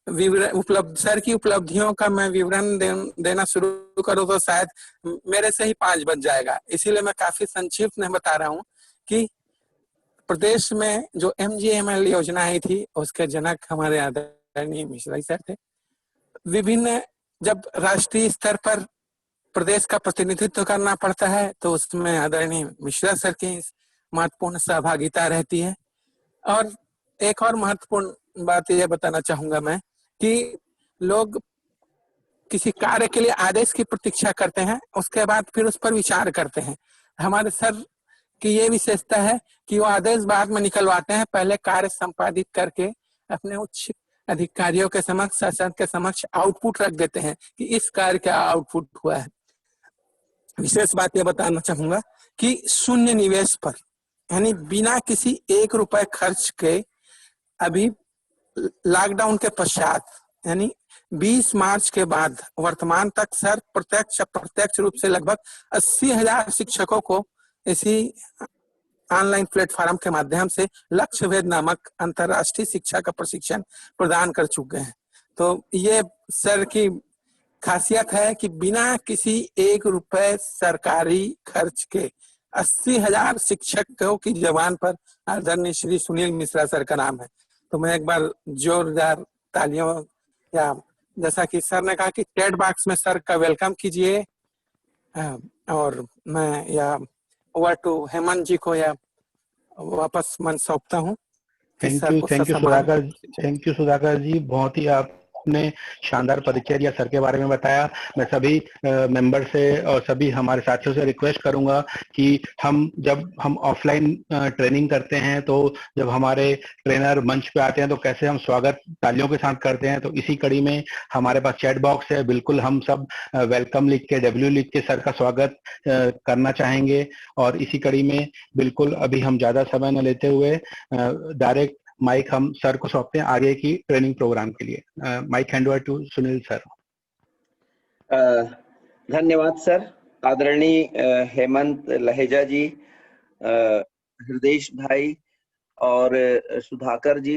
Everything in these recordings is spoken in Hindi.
सर की उपलब्धियों का मैं विवरण देना शुरू करूं तो शायद मेरे से ही 5 बज जाएगा, इसीलिए मैं काफी संक्षिप्त में बता रहा हूं कि प्रदेश में जो MGNL योजना आई थी उसके जनक हमारे आदरणीय मिश्रा सर थे। विभिन्न जब राष्ट्रीय स्तर पर प्रदेश का प्रतिनिधित्व करना पड़ता है तो उसमें आदरणीय मिश्रा सर की महत्वपूर्ण सहभागिता रहती है। और एक और महत्वपूर्ण बात यह बताना चाहूंगा मैं कि लोग किसी कार्य के लिए आदेश की प्रतीक्षा करते हैं, उसके बाद फिर उस पर विचार करते हैं। हमारे सर की ये विशेषता है कि वो आदेश बाद में निकलवाते हैं, पहले कार्य संपादित करके अपने उच्च अधिकारियों के समक्ष, शासन के समक्ष आउटपुट रख देते हैं कि इस कार्य का आउटपुट हुआ है। विशेष बात यह बताना चाहूंगा कि शून्य निवेश पर, यानी बिना किसी 1 रुपए खर्च के, अभी लॉकडाउन के पश्चात यानी 20 मार्च के बाद वर्तमान तक सर प्रत्यक्ष अप्रत्यक्ष रूप से लगभग 80,000 शिक्षकों को इसी ऑनलाइन प्लेटफॉर्म के माध्यम से लक्ष्य भेद नामक अंतरराष्ट्रीय शिक्षा का प्रशिक्षण प्रदान कर चुके हैं। तो ये सर की खासियत है कि बिना किसी 1 रुपए सरकारी खर्च के 80,000 शिक्षकों की जबान पर आदरणीय श्री सुनील मिश्रा सर का नाम है। तो मैं एक बार जोरदार तालियों, या जैसा कि सर ने कहा कि चैट बॉक्स में सर का वेलकम कीजिए। और मैं या ओवर टू हेमंत जी को या वापस मन सौंपता हूँ। थैंक यू सुधाकर जी, बहुत ही आपने शानदार परिचय दिया, सर के बारे में बताया। मैं सभी मेंबर से और सभी हमारे साथियों से रिक्वेस्ट करूंगा कि जब हम ऑफलाइन ट्रेनिंग करते हैं तो जब हमारे ट्रेनर मंच पे आते हैं तो कैसे हम स्वागत तालियों के साथ करते हैं, तो इसी कड़ी में हमारे पास चैट बॉक्स है, बिल्कुल हम सब वेलकम लिख के, W लिख के सर का स्वागत करना चाहेंगे। और इसी कड़ी में बिल्कुल अभी हम ज्यादा समय न लेते हुए डायरेक्ट माइक हम सर को सौंपते हैं आगे की ट्रेनिंग प्रोग्राम के लिए। Mic hand over to Sunil sir. धन्यवाद सर। आदरणीय हेमंत लहेजा जी, हृदयेश भाई और सुधाकर जी,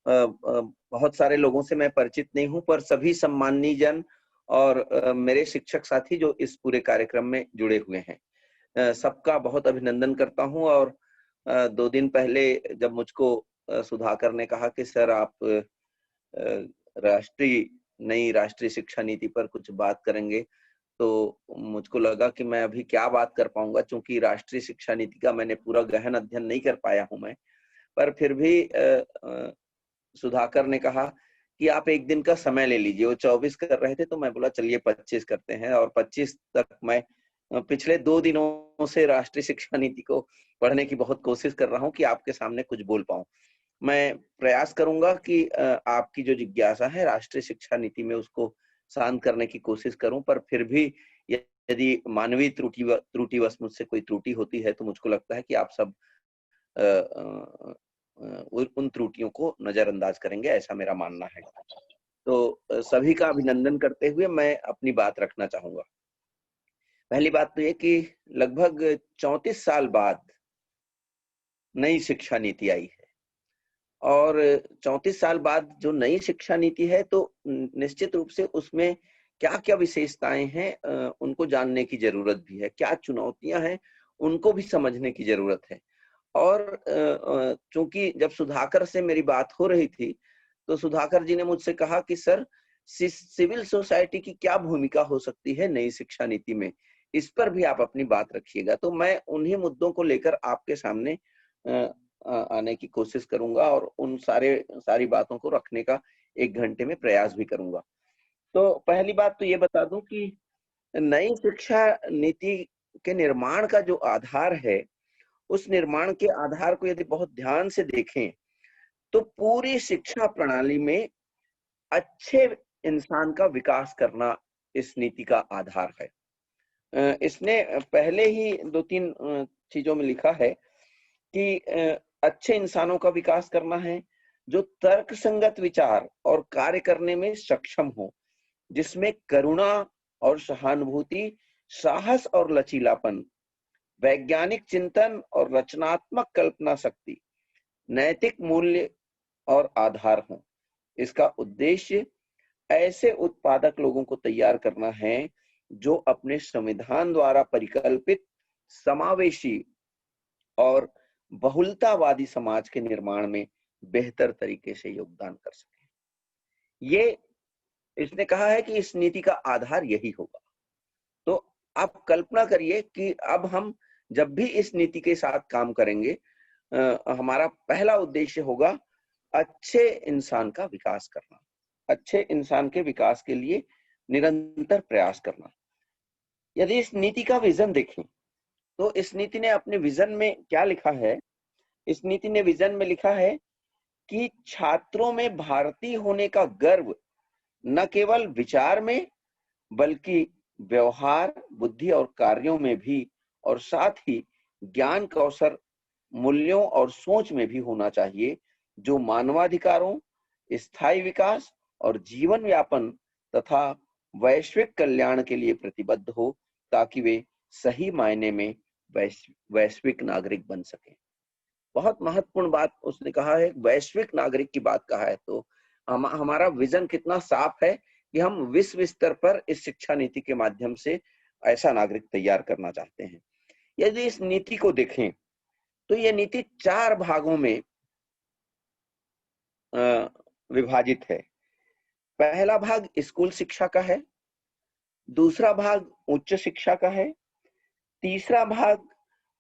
बहुत सारे लोगों से मैं परिचित नहीं हूं, पर सभी सम्माननीय जन और मेरे शिक्षक साथी जो इस पूरे कार्यक्रम में जुड़े हुए हैं, सबका बहुत अभिनंदन करता हूं। और 2 दिन पहले जब मुझको सुधाकर ने कहा कि सर आप नई राष्ट्रीय शिक्षा नीति पर कुछ बात करेंगे, तो मुझको लगा कि मैं अभी क्या बात कर पाऊंगा, क्योंकि राष्ट्रीय शिक्षा नीति का मैंने पूरा गहन अध्ययन नहीं कर पाया हूं मैं। पर फिर भी सुधाकर ने कहा कि आप 1 दिन का समय ले लीजिए। वो 24 कर रहे थे तो मैं बोला चलिए 25 करते हैं, और 25 तक मैं पिछले 2 दिनों से राष्ट्रीय शिक्षा नीति को पढ़ने की बहुत कोशिश कर रहा हूं कि आपके सामने कुछ बोल पाऊं। मैं प्रयास करूंगा कि आपकी जो जिज्ञासा है राष्ट्रीय शिक्षा नीति में, उसको शांत करने की कोशिश करूं, पर फिर भी यदि मानवीय त्रुटिवश मुझसे कोई त्रुटि होती है तो मुझको लगता है कि आप सब उन त्रुटियों को नजरअंदाज करेंगे, ऐसा मेरा मानना है। तो सभी का अभिनंदन करते हुए मैं अपनी बात रखना चाहूंगा। पहली बात तो ये कि लगभग 34 साल बाद नई शिक्षा नीति आई है, और 34 साल बाद जो नई शिक्षा नीति है तो निश्चित रूप से उसमें क्या क्या विशेषताएं हैं उनको जानने की जरूरत भी है, क्या चुनौतियां हैं उनको भी समझने की जरूरत है। और चूंकि जब सुधाकर से मेरी बात हो रही थी तो सुधाकर जी ने मुझसे कहा कि सर सिविल सोसाइटी की क्या भूमिका हो सकती है नई शिक्षा नीति में, इस पर भी आप अपनी बात रखिएगा। तो मैं उन्हीं मुद्दों को लेकर आपके सामने आने की कोशिश करूंगा और उन सारी बातों को रखने का 1 घंटे में प्रयास भी करूंगा। तो पहली बात तो ये बता दूं कि नई शिक्षा नीति के निर्माण का जो आधार है, उस निर्माण के आधार को यदि बहुत ध्यान से देखें तो पूरी शिक्षा प्रणाली में अच्छे इंसान का विकास करना इस नीति का आधार है। इसने पहले ही 2-3 चीजों में लिखा है कि अच्छे इंसानों का विकास करना है जो तर्कसंगत विचार और कार्य करने में सक्षम हो, जिसमें करुणा और सहानुभूति, साहस और लचीलापन, वैज्ञानिक चिंतन और रचनात्मक कल्पना शक्ति, नैतिक मूल्य और आधार हो। इसका उद्देश्य ऐसे उत्पादक लोगों को तैयार करना है जो अपने संविधान द्वारा परिकल्पित समावेशी और बहुलतावादी समाज के निर्माण में बेहतर तरीके से योगदान कर सके। ये इसने कहा है कि इस नीति का आधार यही होगा। तो आप कल्पना करिए कि अब हम जब भी इस नीति के साथ काम करेंगे, हमारा पहला उद्देश्य होगा अच्छे इंसान का विकास करना, अच्छे इंसान के विकास के लिए निरंतर प्रयास करना। यदि इस नीति का विजन देखें तो इस नीति ने अपने विजन में क्या लिखा है? इस नीति ने विजन में लिखा है कि छात्रों में भारतीय होने का गर्व न केवल विचार में बल्कि व्यवहार, बुद्धि और कार्यों में भी, और साथ ही ज्ञान, कौशल, मूल्यों और सोच में भी होना चाहिए, जो मानवाधिकारों, स्थायी विकास और जीवन यापन तथा वैश्विक कल्याण के लिए प्रतिबद्ध हो, ताकि वे सही मायने में वैश्विक नागरिक बन सके। बहुत महत्वपूर्ण बात उसने कहा है, वैश्विक नागरिक की बात कहा है। तो हमारा विजन कितना साफ है कि हम विश्व स्तर पर इस शिक्षा नीति के माध्यम से ऐसा नागरिक तैयार करना चाहते हैं। यदि इस नीति को देखें तो यह नीति 4 भागों में विभाजित है। पहला भाग स्कूल शिक्षा का है, दूसरा भाग उच्च शिक्षा का है, तीसरा भाग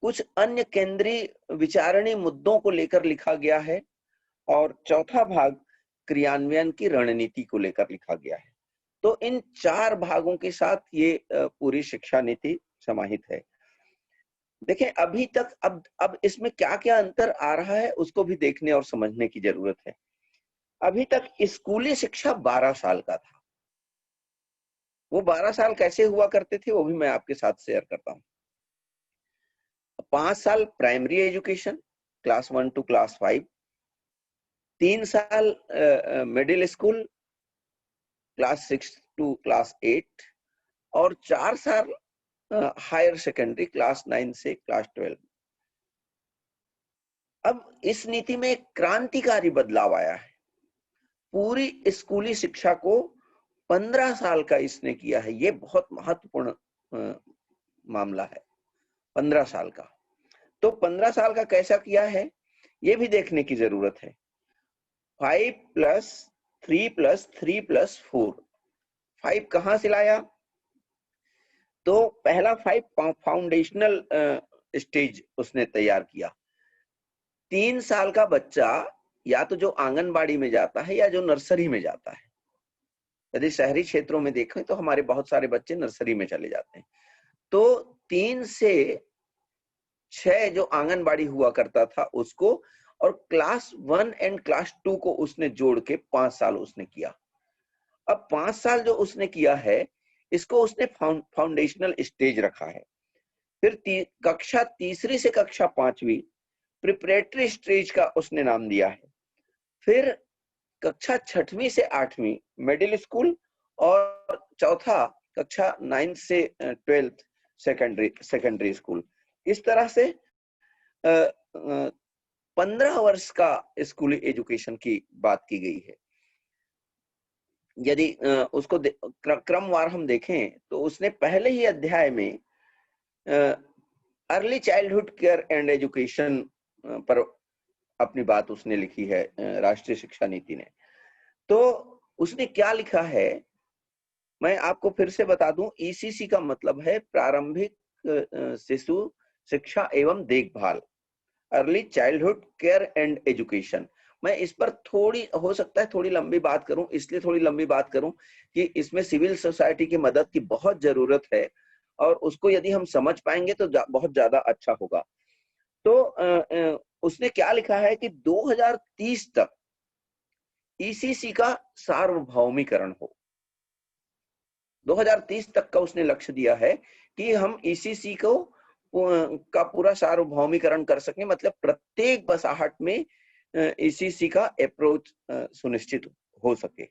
कुछ अन्य केंद्रीय विचारणीय मुद्दों को लेकर लिखा गया है, और चौथा भाग क्रियान्वयन की रणनीति को लेकर लिखा गया है। तो इन 4 भागों के साथ ये पूरी शिक्षा नीति समाहित है। देखें, अभी तक अब इसमें क्या क्या अंतर आ रहा है उसको भी देखने और समझने की जरूरत है। अभी तक स्कूली शिक्षा 12 साल का था। वो 12 साल कैसे हुआ करते थे वो भी मैं आपके साथ शेयर करता हूँ। 5 साल primary education, class 1 to class 5, 3 साल middle school, class 6 to class 8, और 4 साल हायर सेकेंडरी, क्लास 9 से क्लास 12। अब इस नीति में एक क्रांतिकारी बदलाव आया है। पूरी स्कूली शिक्षा को 15 साल का इसने किया है। ये बहुत महत्वपूर्ण मामला है, 15 साल का। तो 15 साल का कैसा किया है ये भी देखने की जरूरत है। 5+3+3+4, 5 कहां से लाया? तो पहला 5 फाउंडेशनल स्टेज उसने तैयार किया। 3 साल का बच्चा या तो जो आंगनबाड़ी में जाता है या जो नर्सरी में जाता है। यदि शहरी क्षेत्रों में देखें तो हमारे बहुत सारे बच्चे नर्सरी में चले जाते हैं। तो 3 से 6 जो आंगनबाड़ी हुआ करता था उसको, और क्लास 1 एंड क्लास 2 को उसने जोड़ के 5 साल उसने किया। अब 5 साल जो उसने किया है इसको उसने फाउंडेशनल स्टेज रखा है। फिर कक्षा 3 से कक्षा 5वीं प्रिपरेटरी स्टेज का उसने नाम दिया है। फिर कक्षा 6वीं से 8वीं मिडिल स्कूल, और चौथा कक्षा 9 से 12th सेकेंडरी स्कूल। इस तरह से 15 वर्ष का स्कूली एजुकेशन की बात की गई है। यदि उसको क्रमवार हम देखें तो उसने पहले ही अध्याय में early childhood care and education पर अपनी बात उसने लिखी है, राष्ट्रीय शिक्षा नीति ने। तो उसने क्या लिखा है मैं आपको फिर से बता दूं। ईसीसी का मतलब है प्रारंभिक शिशु शिक्षा एवं देखभाल, early childhood care and education. मैं इस पर थोड़ी, हो सकता है थोड़ी लंबी बात करूं, इसलिए थोड़ी लंबी बात करूं कि इसमें सिविल सोसाइटी की मदद की बहुत जरूरत है, और उसको यदि हम समझ पाएंगे तो बहुत ज्यादा अच्छा होगा। तो उसने क्या लिखा है कि 2030 तक ईसीसी का सार्वभौमिकरण हो। 2030 तक का उसने लक्ष्य दिया है कि हम ईसीसी को का पूरा सार्वभौमिकरण कर सकें, मतलब प्रत्येक बसाहट में ईसीसी का अप्रोच सुनिश्चित हो सके।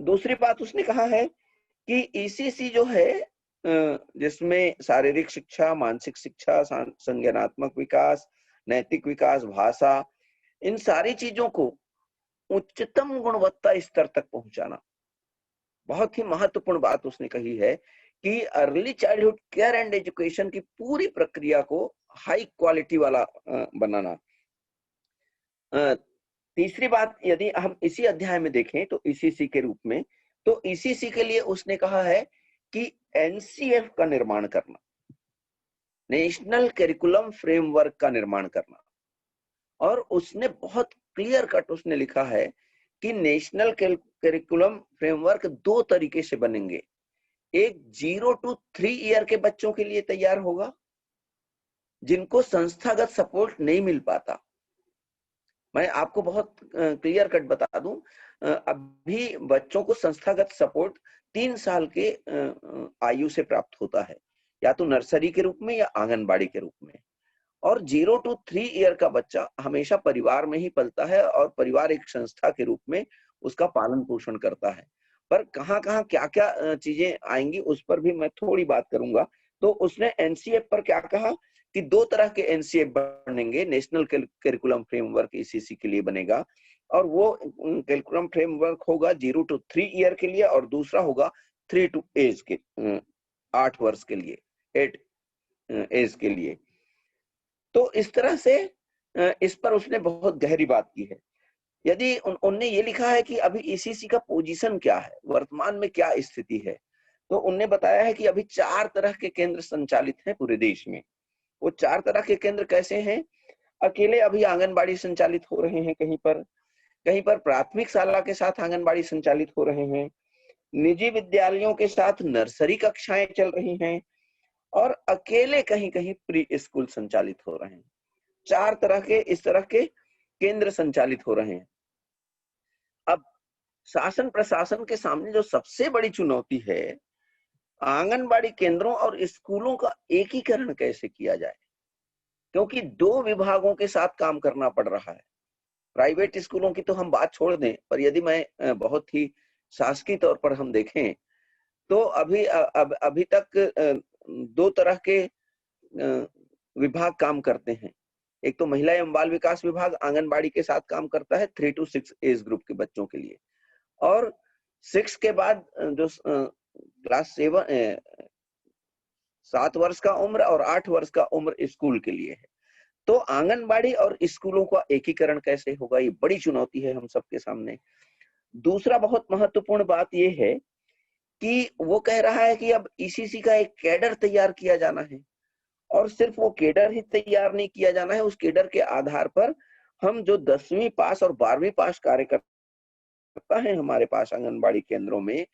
दूसरी बात उसने कहा है कि ईसीसी जो है जिसमें शारीरिक शिक्षा, मानसिक शिक्षा, संज्ञानात्मक विकास, नैतिक विकास, भाषा, इन सारी चीजों को उच्चतम गुणवत्ता स्तर तक पहुंचाना। बहुत ही महत्वपूर्ण बात उसने कही है कि early childhood care and education की पूरी प्रक्रिया को हाई क्वालिटी वाला बनाना। तीसरी बात, यदि हम इसी अध्याय में देखें तो ईसीसी के रूप में, तो ईसीसी के लिए उसने कहा है कि एनसीएफ का निर्माण करना, नेशनल करिकुलम फ्रेमवर्क का निर्माण करना। और उसने बहुत क्लियर कट उसने लिखा है कि नेशनल करिकुलम फ्रेमवर्क 2 तरीके से बनेंगे। एक 0 to 3 ईयर के बच्चों के लिए तैयार होगा जिनको संस्थागत सपोर्ट नहीं मिल पाता। मैं आपको बहुत क्लियर कट बता दूं, अभी बच्चों को संस्थागत सपोर्ट 3 साल के आयु से प्राप्त होता है, या तो नर्सरी के रूप में या आंगनबाड़ी के रूप में। और 0 to 3 ईयर का बच्चा हमेशा परिवार में ही पलता है और परिवार एक संस्था के रूप में उसका पालन पोषण करता है। पर कहाँ-कहाँ क्या-क्या चीजें आएंगी उस पर भी मैं थोड़ी बात करूंगा। तो उसने एनसीएफ पर क्या कहा कि 2 तरह के एनसीएफ बनेंगे, नेशनल करिकुलम फ्रेमवर्क ईसीसी के लिए बनेगा, और वो करिकुलम फ्रेमवर्क होगा 0 to 3 ईयर के लिए, और दूसरा होगा 3 to एज के 8 वर्ष के लिए, 8 एज के लिए। तो इस तरह से इस पर उसने बहुत गहरी बात की है। यदि उनने ये लिखा है कि अभी ईसीसी का पोजीशन क्या है, वर्तमान में क्या स्थिति है, तो उनने बताया है कि अभी 4 तरह के केंद्र संचालित हैं पूरे देश में। वो 4 तरह के केंद्र कैसे हैं? अकेले अभी आंगनबाड़ी संचालित हो रहे हैं, कहीं पर प्राथमिक शाला के साथ आंगनबाड़ी संचालित हो रहे हैं, निजी विद्यालयों के साथ नर्सरी कक्षाएं चल रही हैं, और अकेले कहीं-कहीं प्री स्कूल संचालित हो रहे हैं। 4 तरह के इस तरह के केंद्र संचालित हो रहे हैं। अब शासन प्रशासन के सामने जो सबसे बड़ी चुनौती है, आंगनबाड़ी केंद्रों और स्कूलों का एकीकरण कैसे किया जाए, क्योंकि 2 विभागों के साथ काम करना पड़ रहा है। प्राइवेट स्कूलों की तो हम बात छोड़ दें, पर यदि मैं बहुत ही शासकीय तौर पर हम देखें तो अभी तक 2 तरह के विभाग काम करते हैं। एक तो महिला एवं बाल विकास विभाग आंगनबाड़ी के साथ काम करता है 3 to 6 एज ग्रुप के बच्चों के लिए, और 6 के बाद जो क्लास 7 वर्ष का उम्र और 8 वर्ष का उम्र स्कूल के लिए है। तो आंगनबाड़ी और स्कूलों का एकीकरण कैसे होगा, ये बड़ी चुनौती है हम सबके सामने। दूसरा बहुत महत्वपूर्ण बात ये है कि वो कह रहा है कि अब ईसीसी का एक कैडर तैयार किया जाना है, और सिर्फ वो कैडर ही तैयार नहीं किया जाना है, उस कैडर के आधार पर हम जो 10वीं पास और 12वीं पास कार्यकर्ता हैं हमारे पास आंगनबाड़ी केंद्रों में,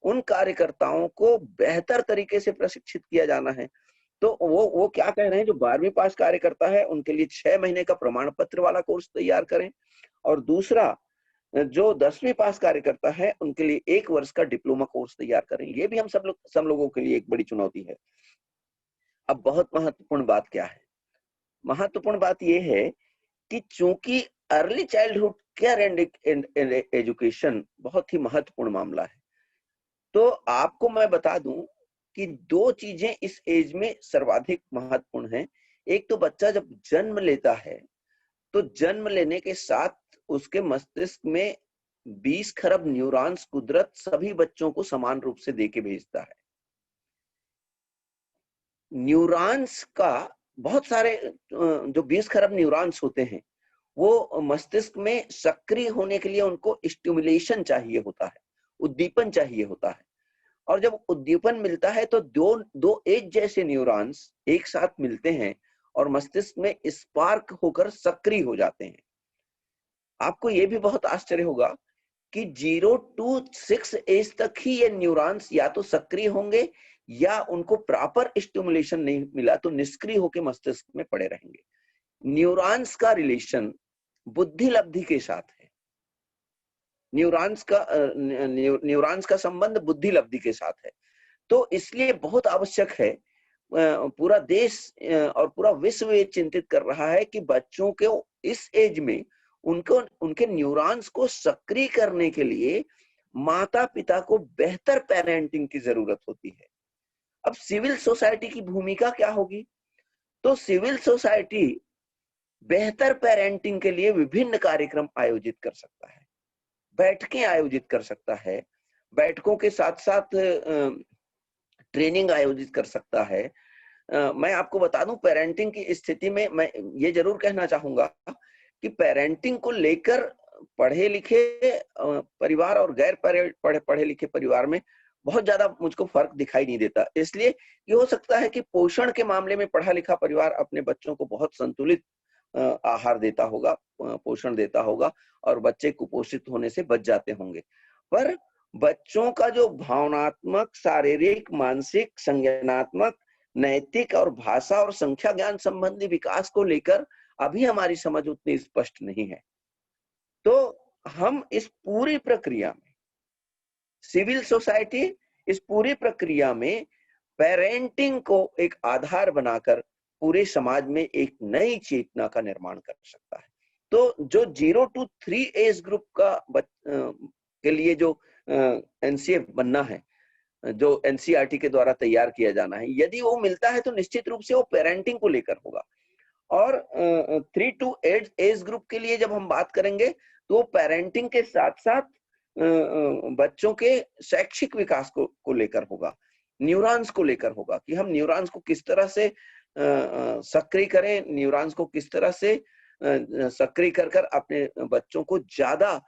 उन कार्यकर्ताओं को बेहतर तरीके से प्रशिक्षित किया जाना है। तो वो क्या कह रहे हैं, जो 12वीं पास कार्यकर्ता है उनके लिए 6 महीने का प्रमाण पत्र वाला कोर्स तैयार करें, और दूसरा जो 10वीं पास कार्यकर्ता है उनके लिए 1 वर्ष का डिप्लोमा कोर्स तैयार करें। ये भी हम सब लोगों के लिए एक बड़ी चुनौती है। अब बहुत महत्वपूर्ण बात क्या है? महत्वपूर्ण बात ये है कि चूंकि early childhood care and education बहुत ही महत्वपूर्ण मामला है, तो आपको मैं बता दूं कि 2 चीजें इस एज में सर्वाधिक महत्वपूर्ण हैं। एक तो बच्चा जब जन्म लेता है, तो जन्म लेने के साथ उसके मस्तिष्क में 20 खरब न्यूरॉन्स कुदरत सभी बच्चों को समान रूप से देके भेजता है। न्यूरॉन्स का बहुत सारे जो 20 खरब न्यूरॉन्स होते हैं, वो मस्तिष्क में सक्रिय होने के लिए उनको स्टिमुलेशन चाहिए होता है, उद्दीपन चाहिए होता है। और जब उद्दीपन मिलता है तो दो एक जैसे न्यूरॉन्स एक साथ मिलते हैं और मस्तिष्क में स्पार्क होकर सक्रिय हो जाते हैं। आपको ये भी बहुत आश्चर्य होगा कि 0 to 6 एज तक ही ये न्यूरॉन्स या तो सक्रिय होंगे या उनको प्रॉपर स्टिमुलेशन नहीं मिला तो निष्क्रिय होकर मस्तिष्क में पड़े रहेंगे। न्यूरॉन्स का रिलेशन बुद्धि लब्धि के साथ है। न्यूरॉन्स का संबंध बुद्धि लब्धि के साथ है। तो इसलिए बहुत आवश्यक है, पूरा देश और पूरा विश्व ये चिंतित कर रहा है कि बच्चों के इस एज में उनके न्यूरॉन्स को सक्रिय करने के लिए माता पिता को बेहतर पेरेंटिंग की जरूरत होती है। अब सिविल सोसाइटी की भूमिका क्या होगी? तो सिविल सोसाइटी बेहतर पेरेंटिंग के लिए विभिन्न कार्यक्रम आयोजित कर सकता है। बैठकें आयोजित कर सकता है, बैठकों के साथ साथ ट्रेनिंग आयोजित कर सकता है। मैं आपको बता दूं, पेरेंटिंग की स्थिति में मैं ये जरूर कहना चाहूंगा कि पेरेंटिंग को लेकर पढ़े लिखे परिवार और गैर पढ़े लिखे परिवार में बहुत ज्यादा मुझको फर्क दिखाई नहीं देता। इसलिए ये हो सकता है कि पोषण के मामले में पढ़ा लिखा परिवार अपने बच्चों को बहुत संतुलित आहार देता होगा, पोषण देता होगा और बच्चे कुपोषित होने से बच जाते होंगे। पर बच्चों का जो भावनात्मक, शारीरिक, मानसिक, संज्ञानात्मक, नैतिक और भाषा और संख्या ज्ञान संबंधी विकास को लेकर अभी हमारी समझ उतनी स्पष्ट नहीं है। तो हम इस पूरी प्रक्रिया में, सिविल सोसाइटी इस पूरी प्रक्रिया में पेरेंटिंग को एक आधार बनाकर पूरे समाज में एक नई चेतना का निर्माण कर सकता है। तो जो 0 to 3 एज ग्रुप का के लिए जो एनसीए बनना है, जो एनसीईआरटी के द्वारा तैयार किया जाना है, यदि वो मिलता है तो निश्चित रूप से वो पेरेंटिंग को लेकर होगा। और 3 to 8 एज ग्रुप के लिए जब हम बात करेंगे तो वो पेरेंटिंग के साथ साथ बच्चों के शैक्षिक विकास को लेकर होगा, न्यूरॉन्स को लेकर होगा कि हम न्यूरॉन्स को किस तरह से सक्रिय करें, न्यूरॉन्स को किस तरह से सक्रिय कर कर अपने बच्चों को ज्यादा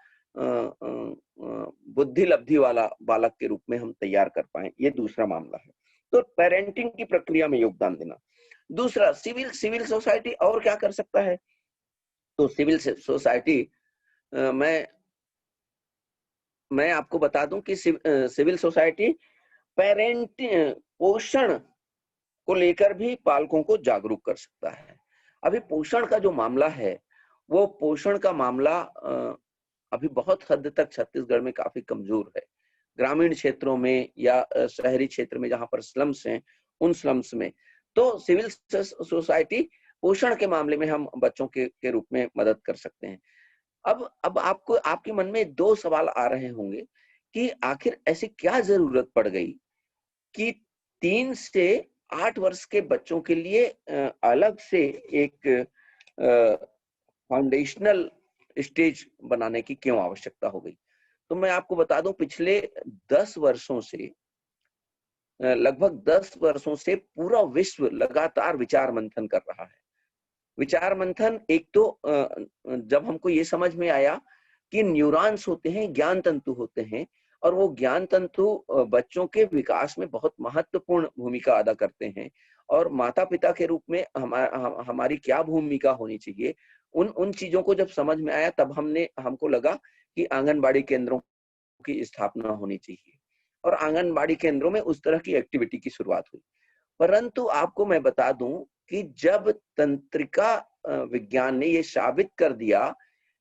बुद्धि लब्धि वाला बालक के रूप में हम तैयार कर पाए। ये दूसरा मामला है। तो पेरेंटिंग की प्रक्रिया में योगदान देना। दूसरा, सिविल सोसाइटी और क्या कर सकता है? तो सिविल सोसाइटी मैं आपको बता दूं कि सिविल सोसाइटी पोषण को लेकर भी पालकों को जागरूक कर सकता है। अभी पोषण का जो मामला है, वो पोषण का मामला अभी बहुत हद तक छत्तीसगढ़ में काफी कमजोर है। ग्रामीण क्षेत्रों में या शहरी क्षेत्र में जहां पर स्लम्स हैं, उन स्लम्स में तो सिविल सोसाइटी पोषण के मामले में हम बच्चों के रूप में मदद कर सकते हैं। अब आपको, आपके मन में 2 सवाल आ रहे होंगे कि आखिर ऐसी क्या जरूरत पड़ गई कि 3 से 8 वर्ष के बच्चों के लिए अलग से एक फाउंडेशनल स्टेज बनाने की क्यों आवश्यकता हो गई? तो मैं आपको बता दूं, पिछले 10 वर्षों से, लगभग 10 वर्षों से पूरा विश्व लगातार विचार मंथन कर रहा है। विचार मंथन, एक तो जब हमको ये समझ में आया कि न्यूरॉन्स होते हैं, ज्ञान तंतु होते हैं, और वो ज्ञान तंतु बच्चों के विकास में बहुत महत्वपूर्ण भूमिका अदा करते हैं, और माता पिता के रूप में हमारी क्या भूमिका होनी चाहिए, उन चीजों को जब समझ में आया तब हमको लगा कि आंगनबाड़ी केंद्रों की स्थापना होनी चाहिए, और आंगनबाड़ी केंद्रों में उस तरह की एक्टिविटी की शुरुआत हुई। परंतु आपको मैं बता दूं कि जब तंत्रिका विज्ञान ने ये साबित कर दिया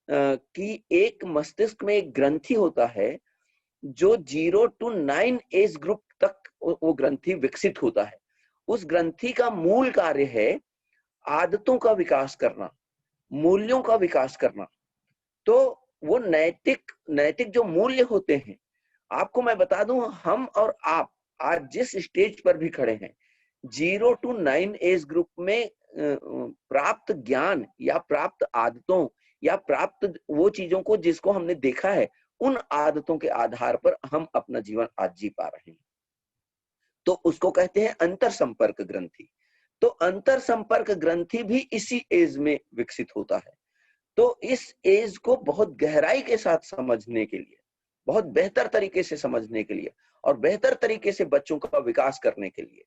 कि एक मस्तिष्क में एक ग्रंथि होता है जो 0 to 9 एज ग्रुप तक वो ग्रंथि विकसित होता है। उस ग्रंथि का मूल कार्य है आदतों का विकास करना, मूल्यों का विकास करना। तो वो नैतिक जो मूल्य होते हैं, आपको मैं बता दूं, हम और आप आज जिस स्टेज पर भी खड़े हैं, 0 to 9 एज ग्रुप में प्राप्त ज्ञान या प्राप्त आदतों या प्राप्त वो चीजों को जिसको हमने देखा है, उन आदतों के आधार पर हम अपना जीवन आज जी पा रहे हैं। तो उसको कहते हैं अंतर संपर्क ग्रंथि। तो अंतर संपर्क ग्रंथि भी इसी एज में विकसित होता है। तो इस एज को बहुत गहराई के साथ समझने के लिए, बहुत बेहतर तरीके से समझने के लिए और बेहतर तरीके से बच्चों का विकास करने के लिए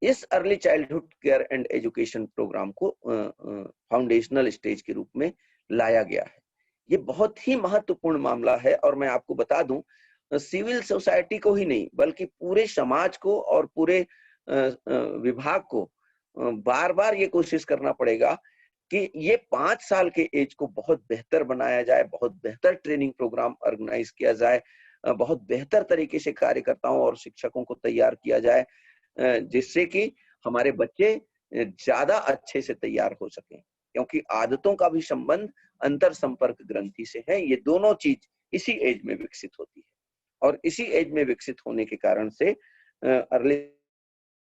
इस early childhood care and education programme को फाउंडेशनल स्टेज के रूप में लाया गया है। ये बहुत ही महत्वपूर्ण मामला है, और मैं आपको बता दूं, सिविल सोसाइटी को ही नहीं बल्कि पूरे समाज को और पूरे विभाग को बार बार ये कोशिश करना पड़ेगा कि ये 5 साल के एज को बहुत बेहतर बनाया जाए, बहुत बेहतर ट्रेनिंग प्रोग्राम ऑर्गेनाइज किया जाए, बहुत बेहतर तरीके से कार्यकर्ताओं और शिक्षकों को तैयार किया जाए, जिससे कि हमारे बच्चे ज्यादा अच्छे से तैयार हो सकें, क्योंकि आदतों का भी संबंध अंतर संपर्क ग्रंथि से है। ये दोनों चीज इसी एज में विकसित होती है, और इसी एज में विकसित होने के कारण से early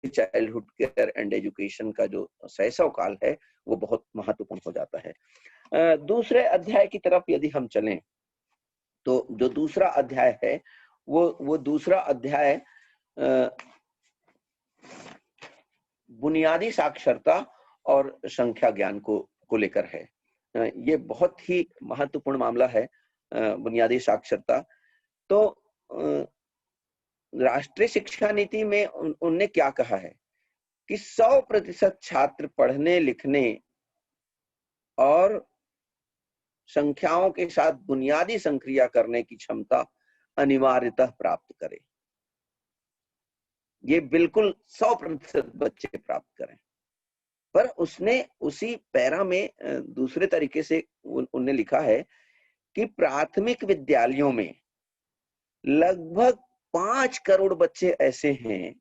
childhood care and education का जो शैशव काल है वो बहुत महत्वपूर्ण हो जाता है। दूसरे अध्याय की तरफ यदि हम चलें तो जो दूसरा अध्याय है वो दूसरा अध्याय बुनियादी साक्षरता और संख्या ज्ञान को लेकर है। ये बहुत ही महत्वपूर्ण मामला है, बुनियादी साक्षरता। तो राष्ट्रीय शिक्षा नीति में उनने क्या कहा है कि 100% छात्र पढ़ने लिखने और संख्याओं के साथ बुनियादी संक्रिया करने की क्षमता अनिवार्यतः प्राप्त करें। ये बिल्कुल 100% बच्चे प्राप्त करें। पर उसने उसी पैरा में दूसरे तरीके से उन्होंने लिखा है कि प्राथमिक विद्यालयों में लगभग 5 करोड़ बच्चे ऐसे हैं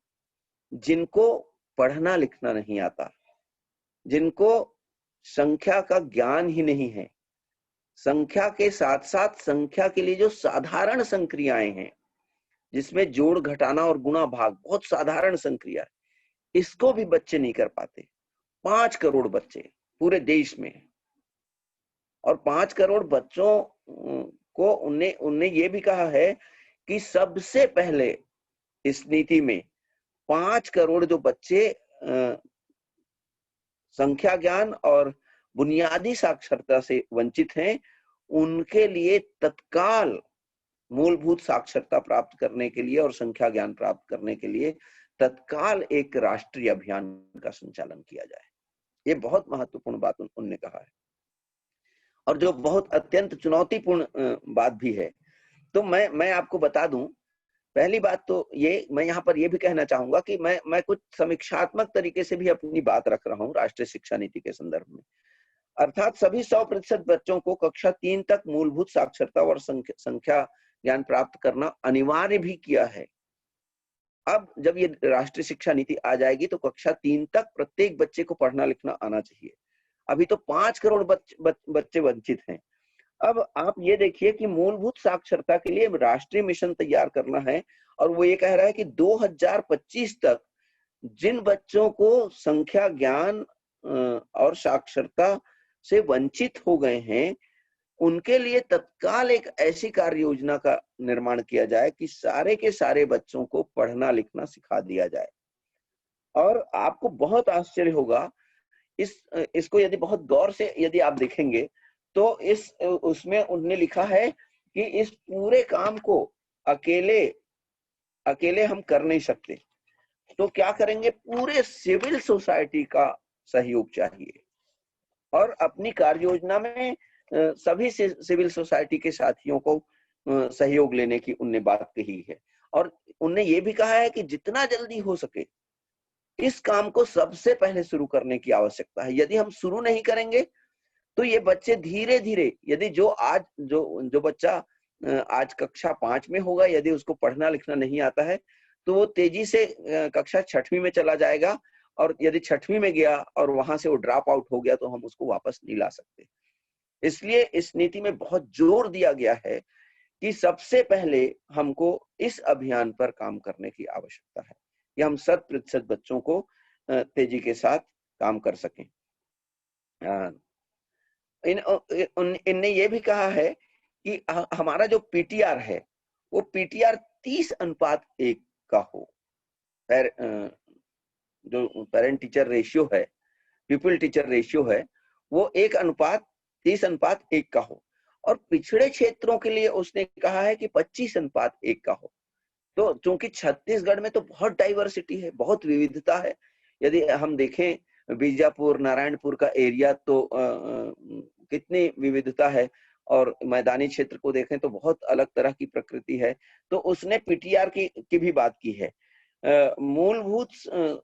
जिनको पढ़ना लिखना नहीं आता, जिनको संख्या का ज्ञान ही नहीं है। संख्या के साथ साथ संख्या के लिए जो साधारण संक्रियाएं हैं, जिसमें जोड़ घटाना और गुणा भाग बहुत साधारण संक्रिया है, इसको भी बच्चे नहीं कर पाते। 5 करोड़ बच्चे पूरे देश में, और 5 करोड़ बच्चों को उनने ये भी कहा है कि सबसे पहले इस नीति में 5 करोड़ जो बच्चे संख्या ज्ञान और बुनियादी साक्षरता से वंचित हैं, उनके लिए तत्काल मूलभूत साक्षरता प्राप्त करने के लिए और संख्या ज्ञान प्राप्त करने के लिए तत्काल एक राष्ट्रीय अभियान का संचालन किया जाए। ये बहुत महत्वपूर्ण बात उन्होंने कहा है, और जो बहुत अत्यंत चुनौतीपूर्ण बात भी है। तो मैं आपको बता दूं, पहली बात तो ये मैं यहाँ पर ये भी कहना चाहूंगा कि मैं कुछ समीक्षात्मक तरीके से भी अपनी बात रख रहा हूँ राष्ट्रीय शिक्षा नीति के संदर्भ में। अर्थात सभी 100% बच्चों को कक्षा 3 तक मूलभूत साक्षरता और संख्या ज्ञान प्राप्त करना अनिवार्य भी किया है। अब जब ये राष्ट्रीय शिक्षा नीति आ जाएगी तो कक्षा 3 तक प्रत्येक बच्चे को पढ़ना लिखना आना चाहिए। अभी तो 5 करोड़ बच्चे वंचित हैं। अब आप ये देखिए कि मूलभूत साक्षरता के लिए राष्ट्रीय मिशन तैयार करना है, और वो ये कह रहा है कि 2025 तक जिन बच्चों को संख्या ज्ञान और साक्षरता से वंचित हो गए हैं, उनके लिए तत्काल एक ऐसी कार्य योजना का निर्माण किया जाए कि सारे के सारे बच्चों को पढ़ना लिखना सिखा दिया जाए। और आपको बहुत आश्चर्य होगा, इसको यदि बहुत गौर से यदि आप देखेंगे तो उसमें उन्होंने लिखा है कि इस पूरे काम को अकेले हम कर नहीं सकते। तो क्या करेंगे, पूरे सिविल सोसाइटी का सहयोग चाहिए, और अपनी कार्य योजना में सभी सिविल सोसाइटी के साथियों को सहयोग लेने की उनने बात कही है। और उनने ये भी कहा है कि जितना जल्दी हो सके इस काम को सबसे पहले शुरू करने की आवश्यकता है। यदि हम शुरू नहीं करेंगे तो ये बच्चे धीरे धीरे, यदि जो बच्चा आज कक्षा 5 में होगा, यदि उसको पढ़ना लिखना नहीं आता है तो वो तेजी से कक्षा 6वीं में चला जाएगा, और यदि 6वीं में गया और वहां से वो ड्रॉप आउट हो गया तो हम उसको वापस नहीं ला सकते। इसलिए इस नीति में बहुत जोर दिया गया है कि सबसे पहले हमको इस अभियान पर काम करने की आवश्यकता है कि हम 100% बच्चों को तेजी के साथ काम कर सकें। इनने ये भी कहा है कि हमारा जो पीटीआर है वो पीटीआर 30:1 का हो। जो पेरेंट टीचर रेशियो है, पीपल टीचर रेशियो है, वो 1:30:1 का हो। और पिछड़े क्षेत्रों के लिए उसने कहा है कि 25:1 का हो। तो चूंकि छत्तीसगढ़ में तो बहुत डाइवर्सिटी है, बहुत विविधता है। यदि हम देखें बीजापुर, नारायणपुर का एरिया तो कितनी विविधता है, और मैदानी क्षेत्र को देखें तो बहुत अलग तरह की प्रकृति है। तो उसने पीटीआर की भी बात की है। मूलभूत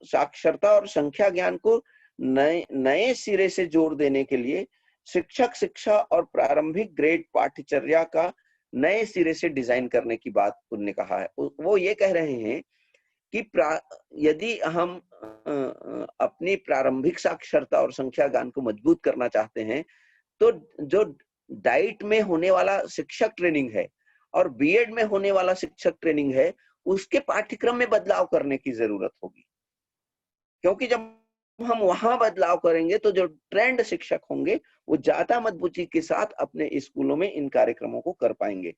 साक्षरता और संख्या ज्ञान को नए सिरे से जोड़ देने के लिए शिक्षक शिक्षा और प्रारंभिक ग्रेड पाठ्यचर्या का नए सिरे से डिजाइन करने की बात उन्होंने कहा है। वो ये कह रहे हैं कि यदि हम अपनी प्रारंभिक साक्षरता और संख्या ज्ञान को मजबूत करना चाहते हैं तो जो डाइट में होने वाला शिक्षक ट्रेनिंग है और बीएड में होने वाला शिक्षक ट्रेनिंग है, उसके पाठ्यक्रम में बदलाव करने की जरूरत होगी। क्योंकि जब हम वहां बदलाव करेंगे तो जो ट्रेंड शिक्षक होंगे वो ज्यादा मजबूती के साथ अपने स्कूलों में इन कार्यक्रमों को कर पाएंगे।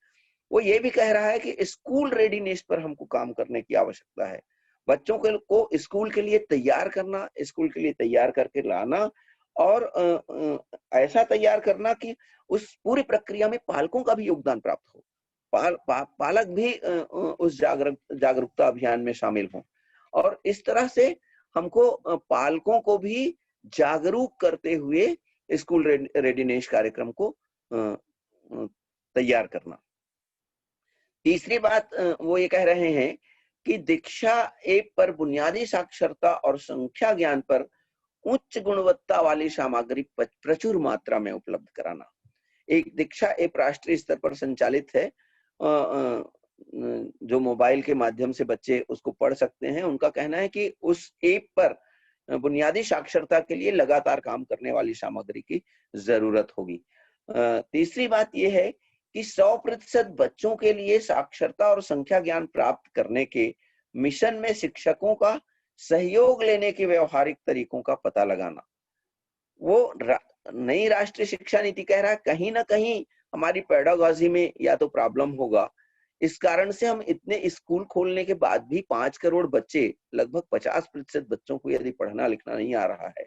वो ये भी कह रहा है कि स्कूल रेडीनेस पर हमको काम करने की आवश्यकता है। बच्चों को स्कूल के लिए तैयार करना, स्कूल के लिए तैयार करके लाना और ऐसा तैयार करना कि उस पूरी प्रक्रिया में पालकों का भी योगदान प्राप्त हो। पालक भी उस जागरूकता अभियान में शामिल हों और इस तरह से हमको पालकों को भी जागरूक करते हुए स्कूल रेडीनेस कार्यक्रम को तैयार करना। तीसरी बात वो ये कह रहे हैं कि दीक्षा ऐप पर बुनियादी साक्षरता और संख्या ज्ञान पर उच्च गुणवत्ता वाली सामग्री प्रचुर मात्रा में उपलब्ध कराना। एक दीक्षा ऐप राष्ट्रीय स्तर पर संचालित है, जो मोबाइल के माध्यम से बच्चे उसको पढ़ सकते हैं। उनका कहना है कि उस ऐप पर बुनियादी साक्षरता के लिए लगातार काम करने वाली सामग्री की जरूरत होगी। तीसरी बात यह है कि 100% बच्चों के लिए साक्षरता और संख्या ज्ञान प्राप्त करने के मिशन में शिक्षकों का सहयोग लेने के व्यवहारिक तरीकों का पता लगाना। वो नई राष्ट्रीय शिक्षा नीति कह रहा है कहीं ना कहीं हमारी पेडागॉजी में या तो प्रॉब्लम होगा। इस कारण से हम इतने स्कूल खोलने के बाद भी 5 करोड़ बच्चे, लगभग 50% बच्चों को यदि पढ़ना लिखना नहीं आ रहा है,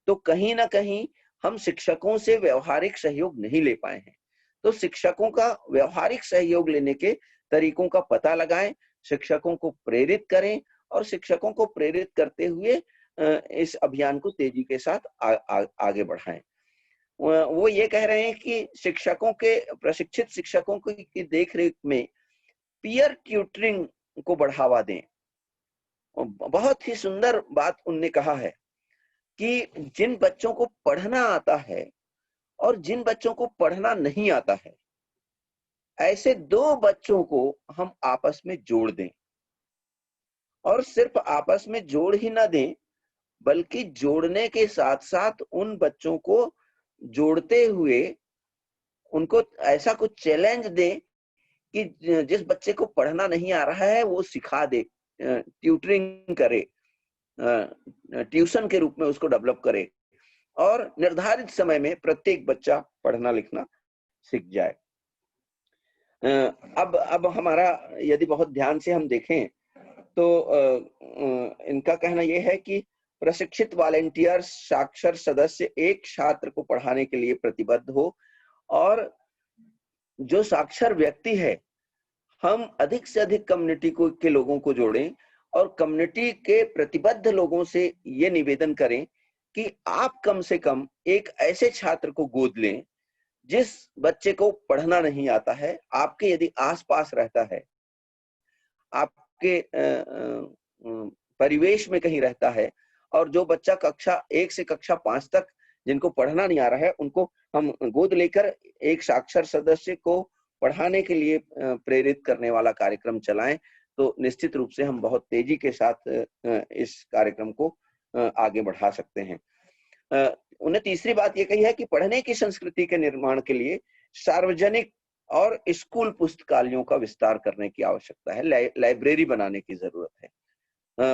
तो कहीं ना कहीं हम शिक्षकों से व्यवहारिक सहयोग नहीं ले पाए हैं। तो शिक्षकों का व्यवहारिक सहयोग लेने के तरीकों का पता लगाएं, शिक्षकों को प्रेरित करें और शिक्षकों को प्रेरित करते हुए इस अभियान को तेजी के साथ आगे बढ़ाएं। वो ये कह रहे हैं कि शिक्षकों के, प्रशिक्षित शिक्षकों की देखरेख में पीयर ट्यूटरिंग को बढ़ावा दें। बहुत ही सुंदर बात उनने कहा है कि जिन बच्चों को पढ़ना आता है और जिन बच्चों को पढ़ना नहीं आता है, ऐसे 2 बच्चों को हम आपस में जोड़ दें और सिर्फ आपस में जोड़ ही ना दें, बल्कि जोड़ने के साथ साथ उन बच्चों को जोड़ते हुए उनको ऐसा कुछ चैलेंज दें कि जिस बच्चे को पढ़ना नहीं आ रहा है वो सिखा दे, ट्यूटरिंग करे, ट्यूशन के रूप में उसको डेवलप करे और निर्धारित समय में प्रत्येक बच्चा पढ़ना लिखना सीख जाए। अब हमारा यदि बहुत ध्यान से हम देखें तो इनका कहना यह है कि प्रशिक्षित वॉलेंटियर साक्षर सदस्य एक छात्र को पढ़ाने के लिए प्रतिबद्ध हो और जो साक्षर व्यक्ति है, हम अधिक से अधिक कम्युनिटी के लोगों को जोड़ें और कम्युनिटी के प्रतिबद्ध लोगों से ये निवेदन करें कि आप कम से कम एक ऐसे छात्र को गोद लें जिस बच्चे को पढ़ना नहीं आता है, आपके यदि आसपास रहता है, आपके परिवेश में कहीं रहता है और जो बच्चा कक्षा 1 से कक्षा 5 तक जिनको पढ़ना नहीं आ रहा है, उनको हम गोद लेकर एक साक्षर सदस्य को पढ़ाने के लिए प्रेरित करने वाला कार्यक्रम चलाएं, तो निश्चित रूप से हम बहुत तेजी के साथ इस कार्यक्रम को आगे बढ़ा सकते हैं। उन्हें तीसरी बात ये कही है कि पढ़ने की संस्कृति के निर्माण के लिए सार्वजनिक और स्कूल पुस्तकालयों का विस्तार करने की आवश्यकता है, लाइब्रेरी बनाने की जरूरत है,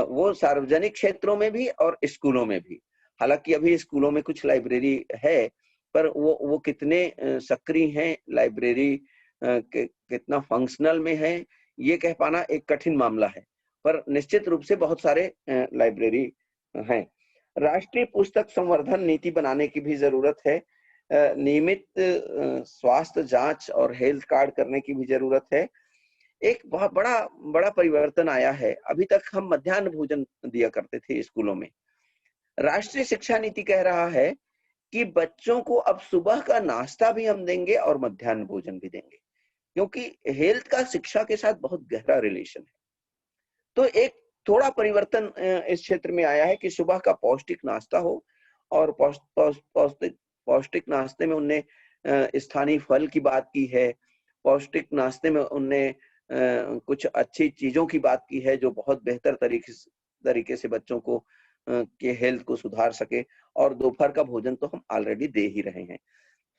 वो सार्वजनिक क्षेत्रों में भी और स्कूलों में भी। हालांकि अभी स्कूलों में कुछ लाइब्रेरी है, पर वो कितने सक्रिय हैं, लाइब्रेरी कितना फंक्शनल में है, ये कह पाना एक कठिन मामला है, पर निश्चित रूप से बहुत सारे लाइब्रेरी हैं। राष्ट्रीय पुस्तक संवर्धन नीति बनाने की भी जरूरत है, नियमित स्वास्थ्य जांच और हेल्थ कार्ड करने की भी जरूरत है। एक बहुत बड़ा परिवर्तन आया है। अभी तक हम मध्याह्न भोजन दिया करते थे स्कूलों में। राष्ट्रीय शिक्षा नीति कह रहा है कि बच्चों को अब सुबह का नाश्ता भी हम देंगे और मध्याह्न भोजन भी देंगे, क्योंकि हेल्थ का शिक्षा के साथ बहुत गहरा रिलेशन है। तो एक थोड़ा परिवर्तन इस क्षेत्र में आया है कि सुबह का पौष्टिक नाश्ता हो और पौष्टिक नाश्ते में उनने स्थानीय फल की बात की है, पौष्टिक नाश्ते में उनने कुछ अच्छी चीजों की बात की है जो बहुत बेहतर तरीके से बच्चों को के हेल्थ को सुधार सके, और दोपहर का भोजन तो हम ऑलरेडी दे ही रहे हैं।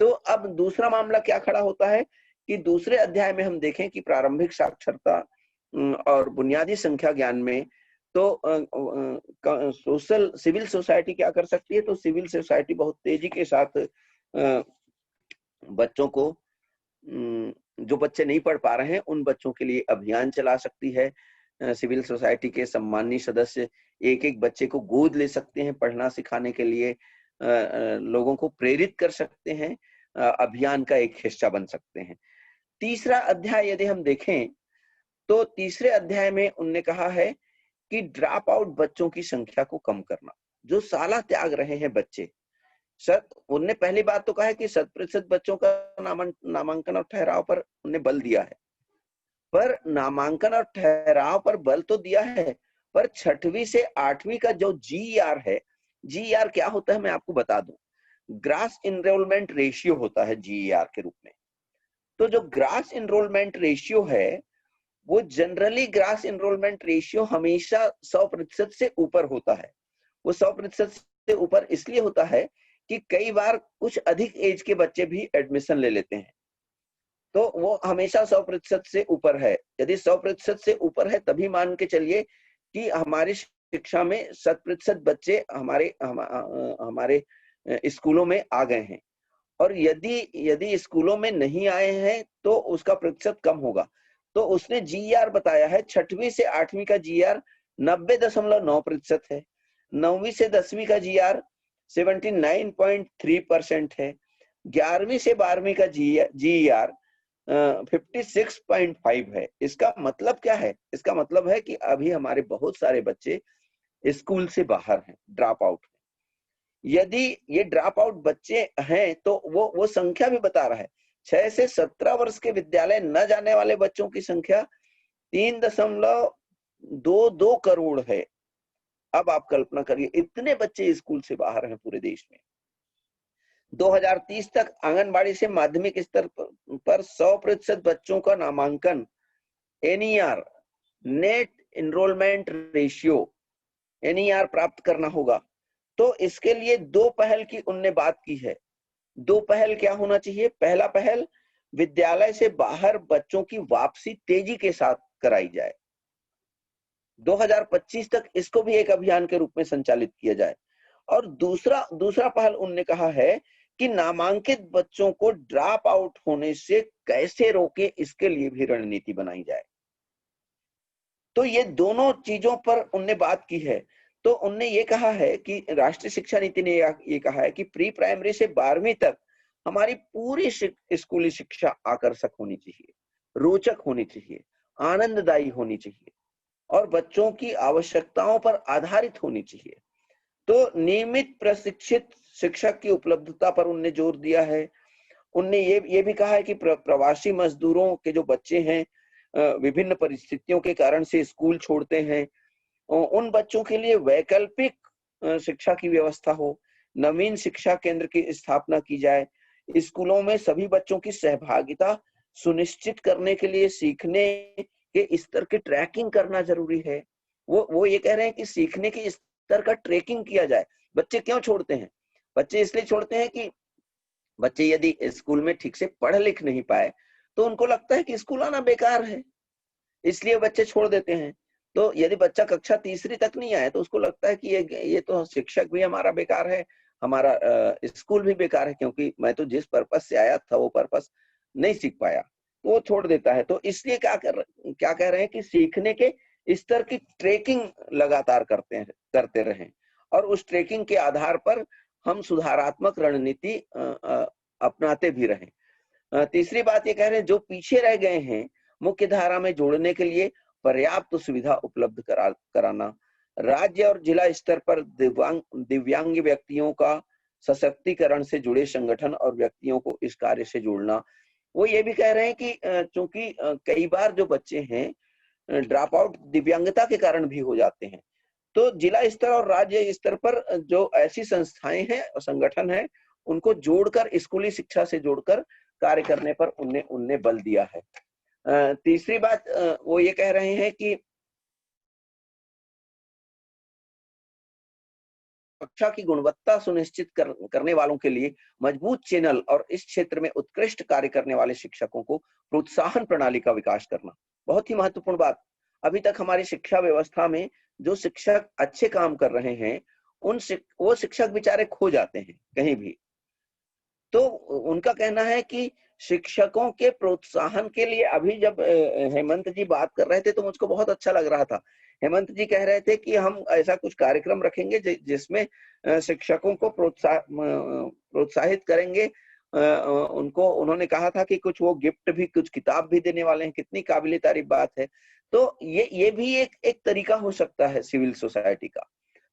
तो अब दूसरा मामला क्या खड़ा होता है कि दूसरे अध्याय में हम देखें कि प्रारंभिक साक्षरता और बुनियादी संख्या ज्ञान में तो सिविल सोसाइटी क्या कर सकती है। तो सिविल सोसाइटी बहुत तेजी के साथ बच्चों को जो बच्चे नहीं पढ़ पा रहे हैं उन बच्चों के लिए अभियान चला सकती है। सिविल सोसाइटी के सम्मानीय सदस्य एक एक बच्चे को गोद ले सकते हैं, पढ़ना सिखाने के लिए लोगों को प्रेरित कर सकते हैं, अभियान का एक हिस्सा बन सकते हैं। तीसरा अध्याय यदि हम देखें तो तीसरे अध्याय में उन्होंने कहा है कि ड्रॉप आउट बच्चों की संख्या को कम करना, जो साला त्याग रहे हैं बच्चे। उनने पहली बात तो कहा है कि 100% बच्चों का नामांकन और ठहराव पर उन्होंने बल दिया है, पर नामांकन और ठहराव पर बल तो दिया है, पर 6वीं से 8वीं का जो GER है, GER क्या होता है मैं आपको बता दूं, ग्रास इनरोलमेंट रेशियो होता है GER के रूप में। तो जो ग्रास इनरोलमेंट रेशियो है वो जनरली ग्रास इनरोलमेंट रेशियो हमेशा 100% से ऊपर होता है। वो 100% से ऊपर इसलिए होता है कि कई बार कुछ अधिक एज के बच्चे भी एडमिशन ले लेते हैं, तो वो हमेशा 100% से ऊपर है। यदि 100% से ऊपर है तभी मान के चलिए कि हमारी शिक्षा में 100% बच्चे हमारे स्कूलों में आ गए हैं, और यदि स्कूलों में नहीं आए हैं तो उसका प्रतिशत कम होगा। तो उसने GER बताया है, 6वीं से 8वीं का GER 90.9% है, 9वीं से 10वीं का GER 79.3% है, 11वीं से 12वीं का GER 56.5 है। इसका मतलब क्या है? इसका मतलब है कि अभी हमारे बहुत सारे बच्चे स्कूल से बाहर हैं, ड्रॉप आउट। यदि ये ड्रॉप आउट बच्चे हैं तो वो संख्या भी बता रहा है, 6 से 17 वर्ष के विद्यालय न जाने वाले बच्चों की संख्या 3.22 करोड़ है। अब आप कल्पना करिए, इतने बच्चे स्कूल से बाहर हैं पूरे देश में। 2030 तक आंगनबाड़ी से माध्यमिक स्तर पर 100% बच्चों का नामांकन NER, net enrolment ratio, NER प्राप्त करना होगा। तो इसके लिए 2 पहल की उनने बात की है। 2 पहल क्या होना चाहिए? पहला पहल, विद्यालय से बाहर बच्चों की वापसी तेजी के साथ कराई जाए। 2025 तक इसको भी एक अभियान के रूप में संचालित किया जाए। और दूसरा पहल उन्होंने कहा है कि नामांकित बच्चों को ड्रॉप आउट होने से कैसे रोके, इसके लिए भी रणनीति बनाई जाए। तो ये दोनों चीजों पर उन्होंने बात की है। तो उन्होंने ये कहा है कि राष्ट्रीय शिक्षा नीति ने ये कहा है कि प्री प्राइमरी से 12वीं तक हमारी पूरी स्कूली शिक्षा आकर्षक होनी चाहिए, रोचक होनी चाहिए, आनंददायी होनी चाहिए और बच्चों की आवश्यकताओं पर आधारित होनी चाहिए। तो नियमित प्रशिक्षित शिक्षक की उपलब्धता पर उन्होंने जोर दिया है। उन्होंने ये भी कहा है कि प्रवासी मजदूरों के जो बच्चे हैं, विभिन्न परिस्थितियों के कारण से स्कूल छोड़ते हैं, उन बच्चों के लिए वैकल्पिक शिक्षा की व्यवस्था हो, नवीन शिक्षा केंद्र की स्थापना की जाए। स्कूलों में सभी बच्चों की सहभागिता सुनिश्चित करने के लिए सीखने के स्तर की ट्रैकिंग करना जरूरी है। वो ये कह रहे हैं कि सीखने के स्तर का ट्रैकिंग किया जाए। बच्चे क्यों छोड़ते हैं? बच्चे इसलिए छोड़ते हैं कि बच्चे यदि स्कूल में ठीक से पढ़ लिख नहीं पाए तो उनको लगता है कि स्कूल आना बेकार है, इसलिए बच्चे छोड़ देते हैं। तो यदि बच्चा कक्षा 3री तक नहीं आया तो उसको लगता है कि ये तो शिक्षक भी हमारा बेकार है, हमारा स्कूल भी बेकार है, क्योंकि मैं तो जिस पर्पस से आया था वो पर्पस नहीं सीख पाया, तो वो छोड़ देता है। तो इसलिए क्या कह रहे हैं कि सीखने के स्तर की ट्रैकिंग लगातार करते रहें और उस ट्रैकिंग के आधार पर हम सुधारात्मक रणनीति अपनाते भी रहें। तीसरी बात ये कह रहे हैं, जो पीछे रह गए हैं मुख्य धारा में जोड़ने के लिए पर्याप्त सुविधा उपलब्ध कराना, राज्य और जिला स्तर पर दिव्यांग व्यक्तियों का सशक्तिकरण से जुड़े संगठन और व्यक्तियों को इस कार्य से जोड़ना। वो ये भी कह रहे हैं कि चूंकि कई बार जो बच्चे हैं ड्रॉप आउट दिव्यांगता के कारण भी हो जाते हैं, तो जिला स्तर और राज्य स्तर पर जो ऐसी संस्थाएं हैं और संगठन हैं उनको जोड़कर स्कूली शिक्षा से जोड़कर कार्य करने पर उनने बल दिया है। तीसरी बात वो ये कह रहे हैं कि कक्षा की गुणवत्ता सुनिश्चित करने वालों के लिए मजबूत चैनल और इस क्षेत्र में उत्कृष्ट कार्य करने वाले शिक्षकों को प्रोत्साहन प्रणाली का विकास करना। बहुत ही महत्वपूर्ण बात। अभी तक हमारी शिक्षा व्यवस्था में जो शिक्षक अच्छे काम कर रहे हैं वो शिक्षक बेचारे खो जाते हैं कहीं भी। तो उनका कहना है कि शिक्षकों के प्रोत्साहन के लिए अभी जब हेमंत जी बात कर रहे थे तो मुझको बहुत अच्छा लग रहा था। हेमंत जी कह रहे थे कि हम ऐसा कुछ कार्यक्रम रखेंगे जिसमें शिक्षकों को प्रोत्साहित करेंगे। उनको उन्होंने कहा था कि कुछ वो गिफ्ट भी, कुछ किताब भी देने वाले हैं। कितनी काबिले तारीफ बात है। तो ये भी एक तरीका हो सकता है सिविल सोसाइटी का।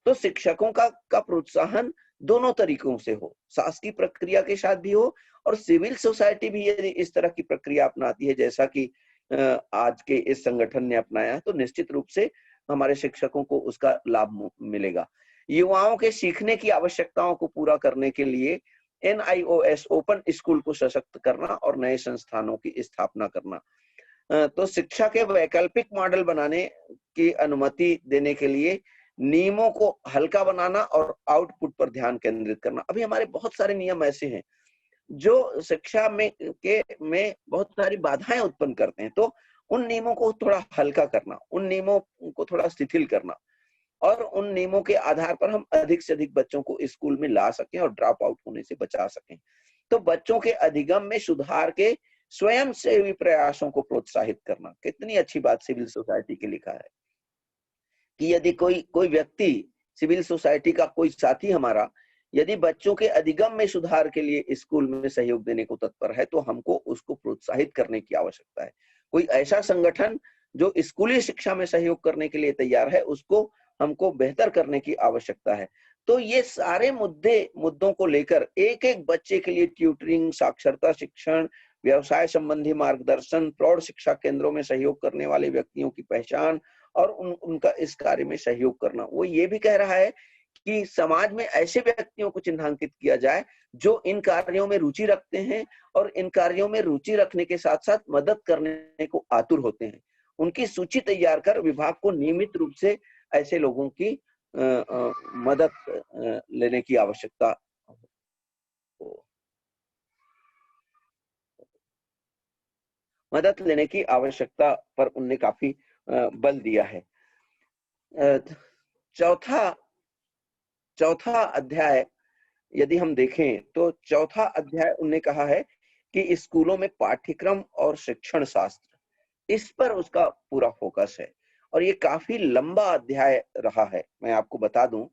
तो शिक्षकों का प्रोत्साहन दोनों तरीकों से हो, शासकीय प्रक्रिया के साथ भी हो, और सिविल सोसाइटी भी यदि इस तरह की प्रक्रिया अपनाती है जैसा कि आज के इस संगठन ने अपनाया है, तो निश्चित रूप से हमारे शिक्षकों को उसका लाभ मिलेगा। युवाओं के सीखने की आवश्यकताओं को पूरा करने के लिए NIOS ओपन स्कूल को सशक्त करना और नए संस्थानों की स्थापना करना। तो शिक्षा के वैकल्पिक मॉडल बनाने की अनुमति देने के लिए नियमों को हल्का बनाना और आउटपुट पर ध्यान केंद्रित करना। अभी हमारे बहुत सारे नियम ऐसे हैं जो शिक्षा में बहुत सारी बाधाएं उत्पन्न करते हैं। तो उन नियमों को थोड़ा हल्का करना, उन नियमों को थोड़ा शिथिल करना, और उन नियमों के आधार पर हम अधिक से अधिक बच्चों को स्कूल में ला सकें और ड्रॉप आउट होने से बचा सकें। तो बच्चों के अधिगम में सुधार के स्वयं सेवी प्रयासों को प्रोत्साहित करना। कितनी अच्छी बात सिविल सोसाइटी के लिखा है कि यदि कोई व्यक्ति, सिविल सोसाइटी का कोई साथी हमारा, यदि बच्चों के अधिगम में सुधार के लिए स्कूल में सहयोग देने को तत्पर है तो हमको उसको प्रोत्साहित करने की आवश्यकता है। कोई ऐसा संगठन जो स्कूली शिक्षा में सहयोग करने के लिए तैयार है, उसको हमको बेहतर करने की आवश्यकता है। तो ये सारे मुद्दों को लेकर एक एक बच्चे के लिए ट्यूटरिंग, साक्षरता शिक्षण, व्यवसाय संबंधी मार्गदर्शन, प्रौढ़ शिक्षा केंद्रों में सहयोग करने वाले व्यक्तियों की पहचान और उनका इस कार्य में सहयोग करना। वो ये भी कह रहा है कि समाज में ऐसे व्यक्तियों को चिन्हांकित किया जाए जो इन कार्यों में रुचि रखते हैं और इन कार्यों में रुचि रखने के साथ साथ मदद करने को आतुर होते हैं। उनकी सूची तैयार कर विभाग को नियमित रूप से ऐसे लोगों की मदद लेने की आवश्यकता पर उनने काफी बल दिया है। चौथा अध्याय यदि हम देखें तो चौथा अध्याय उन्होंने कहा है कि स्कूलों में पाठ्यक्रम और शिक्षण शास्त्र, इस पर उसका पूरा फोकस है। और ये काफी लंबा अध्याय रहा है। मैं आपको बता दूं,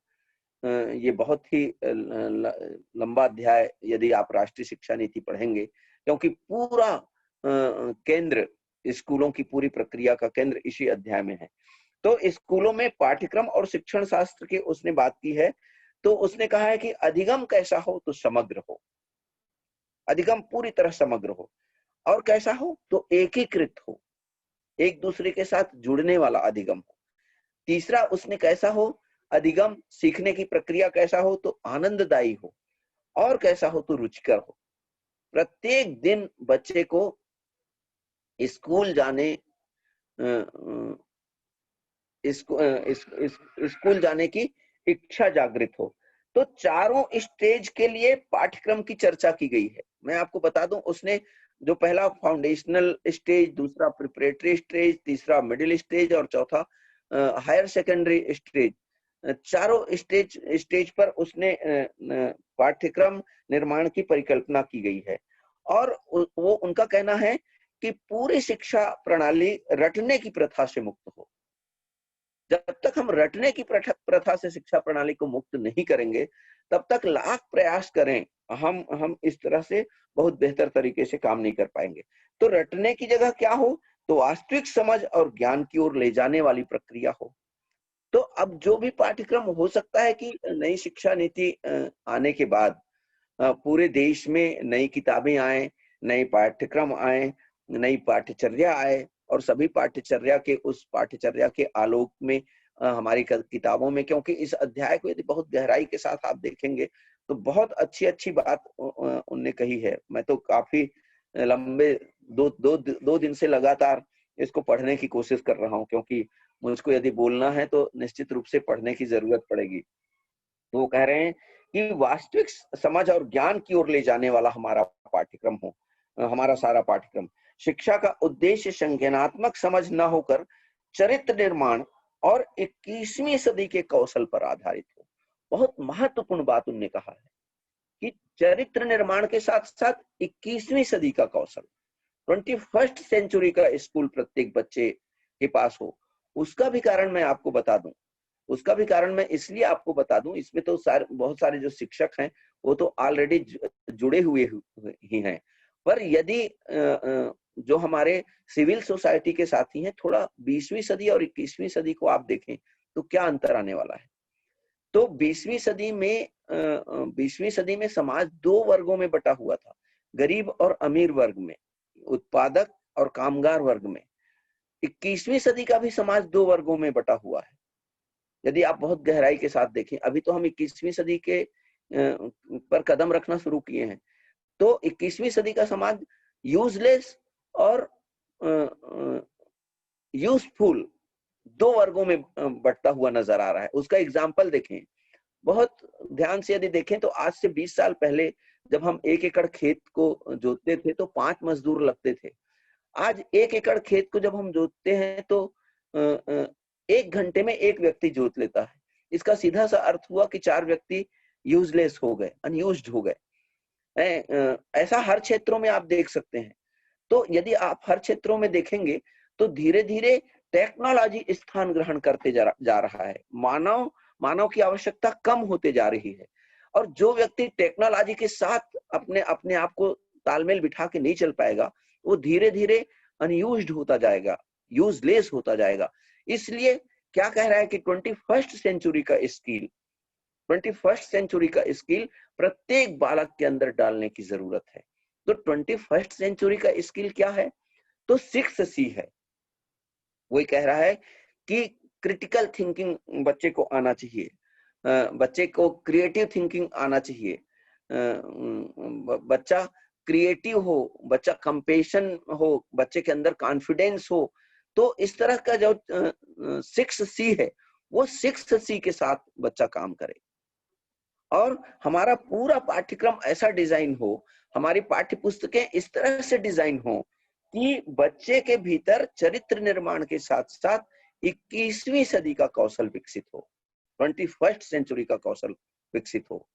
ये बहुत ही लंबा अध्याय यदि आप राष्ट्रीय शिक्षा नीति पढ़ेंगे, क्योंकि पूरा केंद्र, स्कूलों की पूरी प्रक्रिया का केंद्र इसी अध्याय में है। तो स्कूलों में पाठ्यक्रम और शिक्षण शास्त्र की उसने बात की है। तो उसने कहा है कि अधिगम कैसा हो तो समग्र हो, अधिगम पूरी तरह समग्र हो, और कैसा हो तो एकीकृत हो, एक दूसरे के साथ जुड़ने वाला अधिगम हो। तीसरा उसने कैसा हो, अधिगम सीखने की प्रक्रिया कैसा हो तो आनंददायी हो, और कैसा हो तो रुचिकर हो। प्रत्येक दिन बच्चे को स्कूल जाने की इच्छा जागृत हो। तो चारों स्टेज के लिए पाठ्यक्रम की चर्चा की गई है। मैं आपको बता दूं, उसने जो पहला फाउंडेशनल स्टेज, दूसरा प्रिपरेटरी स्टेज, तीसरा मिडिल स्टेज और चौथा हायर सेकेंडरी स्टेज, चारों स्टेज पर उसने पाठ्यक्रम निर्माण की परिकल्पना की गई है। और वो उनका कहना है कि पूरी शिक्षा प्रणाली रटने की प्रथा से मुक्त हो। जब तक हम रटने की प्रथा से शिक्षा प्रणाली को मुक्त नहीं करेंगे, तब तक लाख प्रयास करें, हम इस तरह से बहुत बेहतर तरीके से काम नहीं कर पाएंगे। तो रटने की जगह क्या हो तो वास्तविक समझ और ज्ञान की ओर ले जाने वाली प्रक्रिया हो। तो अब जो भी पाठ्यक्रम, हो सकता है कि नई शिक्षा नीति आने के बाद पूरे देश में नई किताबें आए, नए पाठ्यक्रम आए, नई पाठ्यचर्या आए, और सभी पाठ्यचर्या के आलोक में हमारी किताबों में, क्योंकि इस अध्याय को यदि बहुत गहराई के साथ आप देखेंगे तो बहुत अच्छी बात उनने कही है। मैं तो काफी लंबे दो दिन से लगातार इसको पढ़ने की कोशिश कर रहा हूँ, क्योंकि मुझको यदि बोलना है तो निश्चित रूप से पढ़ने की जरूरत पड़ेगी। तो वो कह रहे हैं कि वास्तविक समझ और ज्ञान की ओर ले जाने वाला हमारा पाठ्यक्रम हो, हमारा सारा पाठ्यक्रम। शिक्षा का उद्देश्य संज्ञानात्मक समझ न होकर चरित्र निर्माण और 21वीं सदी के कौशल पर आधारित हो। बहुत महत्वपूर्ण बात उन्होंने कहा है कि चरित्र निर्माण के साथ साथ 21वीं सदी का कौशल, 21st सेंचुरी का स्कूल प्रत्येक बच्चे के पास हो। उसका भी कारण मैं आपको बता दूं, उसका भी कारण मैं इसलिए आपको बता दूं, इसमें तो बहुत सारे जो शिक्षक हैं वो तो ऑलरेडी जुड़े हुए ही हैं, पर यदि जो हमारे सिविल सोसाइटी के साथी हैं, थोड़ा 20वीं सदी और 21वीं सदी को आप देखें तो क्या अंतर आने वाला है। तो 20वीं सदी में समाज दो वर्गों में बटा हुआ था, गरीब और अमीर वर्ग में, उत्पादक और कामगार वर्ग में। 21वीं सदी का भी समाज दो वर्गों में बटा हुआ है। यदि आप बहुत गहराई के साथ देखें, अभी तो हम 21वीं सदी के पर कदम रखना शुरू किए हैं, तो 21वीं सदी का समाज यूजलेस और यूजफुल दो वर्गों में बंटता हुआ नजर आ रहा है। उसका एग्जाम्पल देखें, बहुत ध्यान से यदि देखें तो आज से 20 साल पहले जब हम 1 एकड़ खेत को जोतते थे तो 5 मजदूर लगते थे। आज 1 एकड़ खेत को जब हम जोतते हैं तो 1 घंटे में 1 व्यक्ति जोत लेता है। इसका सीधा सा अर्थ हुआ कि 4 व्यक्ति यूजलेस हो गए, अनयूज्ड हो गए। ऐसा हर क्षेत्रों में आप देख सकते हैं। तो यदि आप हर क्षेत्रों में देखेंगे तो धीरे धीरे टेक्नोलॉजी स्थान ग्रहण करते जा रहा है। मानव की आवश्यकता कम होते जा रही है, और जो व्यक्ति टेक्नोलॉजी के साथ अपने आप को तालमेल बिठा के नहीं चल पाएगा, वो धीरे धीरे अनयूज्ड होता जाएगा, यूजलेस होता जाएगा। इसलिए क्या कह रहा है कि 21st सेंचुरी का स्किल प्रत्येक बालक के अंदर डालने की जरूरत है। तो 21st सेंचुरी का स्किल क्या है? तो 6C है। वही कह रहा है कि क्रिटिकल थिंकिंग बच्चे को आना चाहिए, बच्चे को क्रिएटिव थिंकिंग आना चाहिए, बच्चा क्रिएटिव हो, बच्चा कंपेशन हो, बच्चे के अंदर कॉन्फिडेंस हो। तो इस तरह का जो 6C है वो 6C के साथ बच्चा काम करे, और हमारा पूरा पाठ्यक्रम ऐसा डिजाइन हो, हमारी पाठ्य पुस्तकें इस तरह से डिजाइन हो कि बच्चे के भीतर चरित्र निर्माण के साथ साथ 21वीं सदी का कौशल विकसित हो, 21st सेंचुरी का कौशल विकसित हो।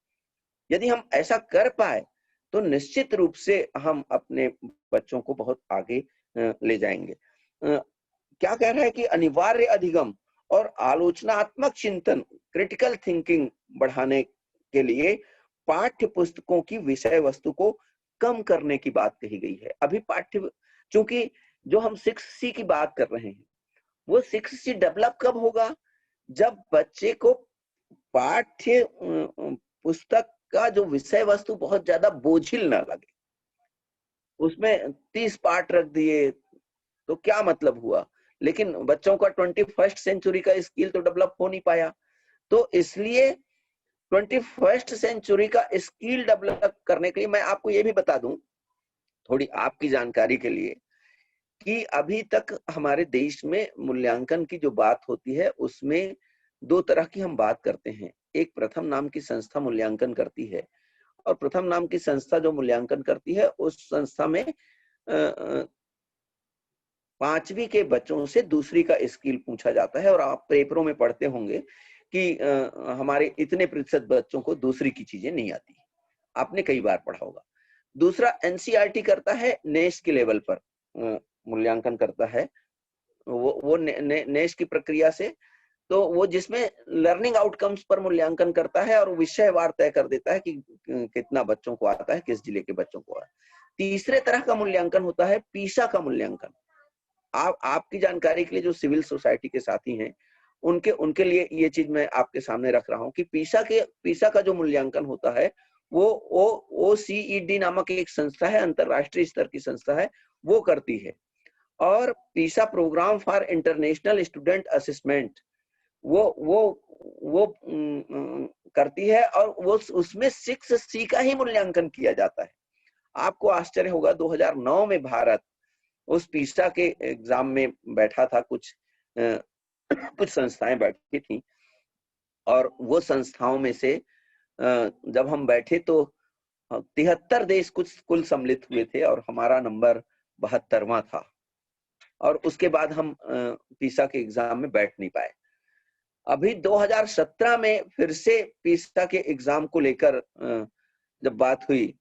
यदि हम ऐसा कर पाए तो निश्चित रूप से हम अपने बच्चों को बहुत आगे ले जाएंगे। क्या कह रहा है कि अनिवार्य अधिगम और आलोचनात्मक चिंतन, क्रिटिकल थिंकिंग बढ़ाने के लिए पाठ्य पुस्तकों की विषय वस्तु को कम करने की बात कही गई है। अभी चूंकि जो हम 6C की बात कर रहे हैं वो 6C डेवलप कब होगा? जब बच्चे को पाठ्य पुस्तक का जो विषय वस्तु बहुत ज्यादा बोझिल ना लगे। उसमें 30 पाठ रख दिए तो क्या मतलब हुआ, लेकिन बच्चों का 21st सेंचुरी का स्किल तो डेवलप हो नहीं पाया। तो इसलिए 21st सेंचुरी का स्किल डेवलप करने के लिए मैं आपको ये भी बता दूं, थोड़ी आपकी जानकारी के लिए, कि अभी तक हमारे देश में मूल्यांकन की जो बात होती है उसमें 2 तरह की हम बात करते हैं। एक प्रथम नाम की संस्था मूल्यांकन करती है, और प्रथम नाम की संस्था जो मूल्यांकन करती है उस संस्था में 5वीं के बच्चों से दूसरी का स्किल पूछा जाता है। और आप पेपरों में पढ़ते होंगे कि हमारे इतने प्रतिशत बच्चों को दूसरी की चीजें नहीं आती, आपने कई बार पढ़ा होगा। दूसरा NCERT करता है, नेश के लेवल पर मूल्यांकन करता है, वो नेश की प्रक्रिया से, तो वो जिसमें लर्निंग आउटकम्स पर मूल्यांकन करता है और विषयवार तय कर देता है कि कितना बच्चों को आता है, किस जिले के बच्चों को आता है। तीसरे तरह का मूल्यांकन होता है पीसा का मूल्यांकन। आपकी जानकारी के लिए जो सिविल सोसाइटी के साथी हैं उनके लिए ये चीज मैं आपके सामने रख रहा हूँ कि पीसा का जो मूल्यांकन होता है वो OCED नामक एक संस्था है, अंतरराष्ट्रीय स्तर की संस्था है, वो करती है। और PISA programme for international student assessment वो करती है, और वो उसमें 6C का ही मूल्यांकन किया जाता है। आपको आश्चर्य होगा, 2009 में भारत उस पीसा के एग्जाम में बैठा था, कुछ संस्थाएं बैठी थी, और वो संस्थाओं में से जब हम बैठे तो 73 देश कुल सम्मिलित हुए थे और हमारा नंबर 72वां था, और उसके बाद हम पीसा के एग्जाम में बैठ नहीं पाए। अभी 2017 में फिर से पीसा के एग्जाम को लेकर जब बात हुई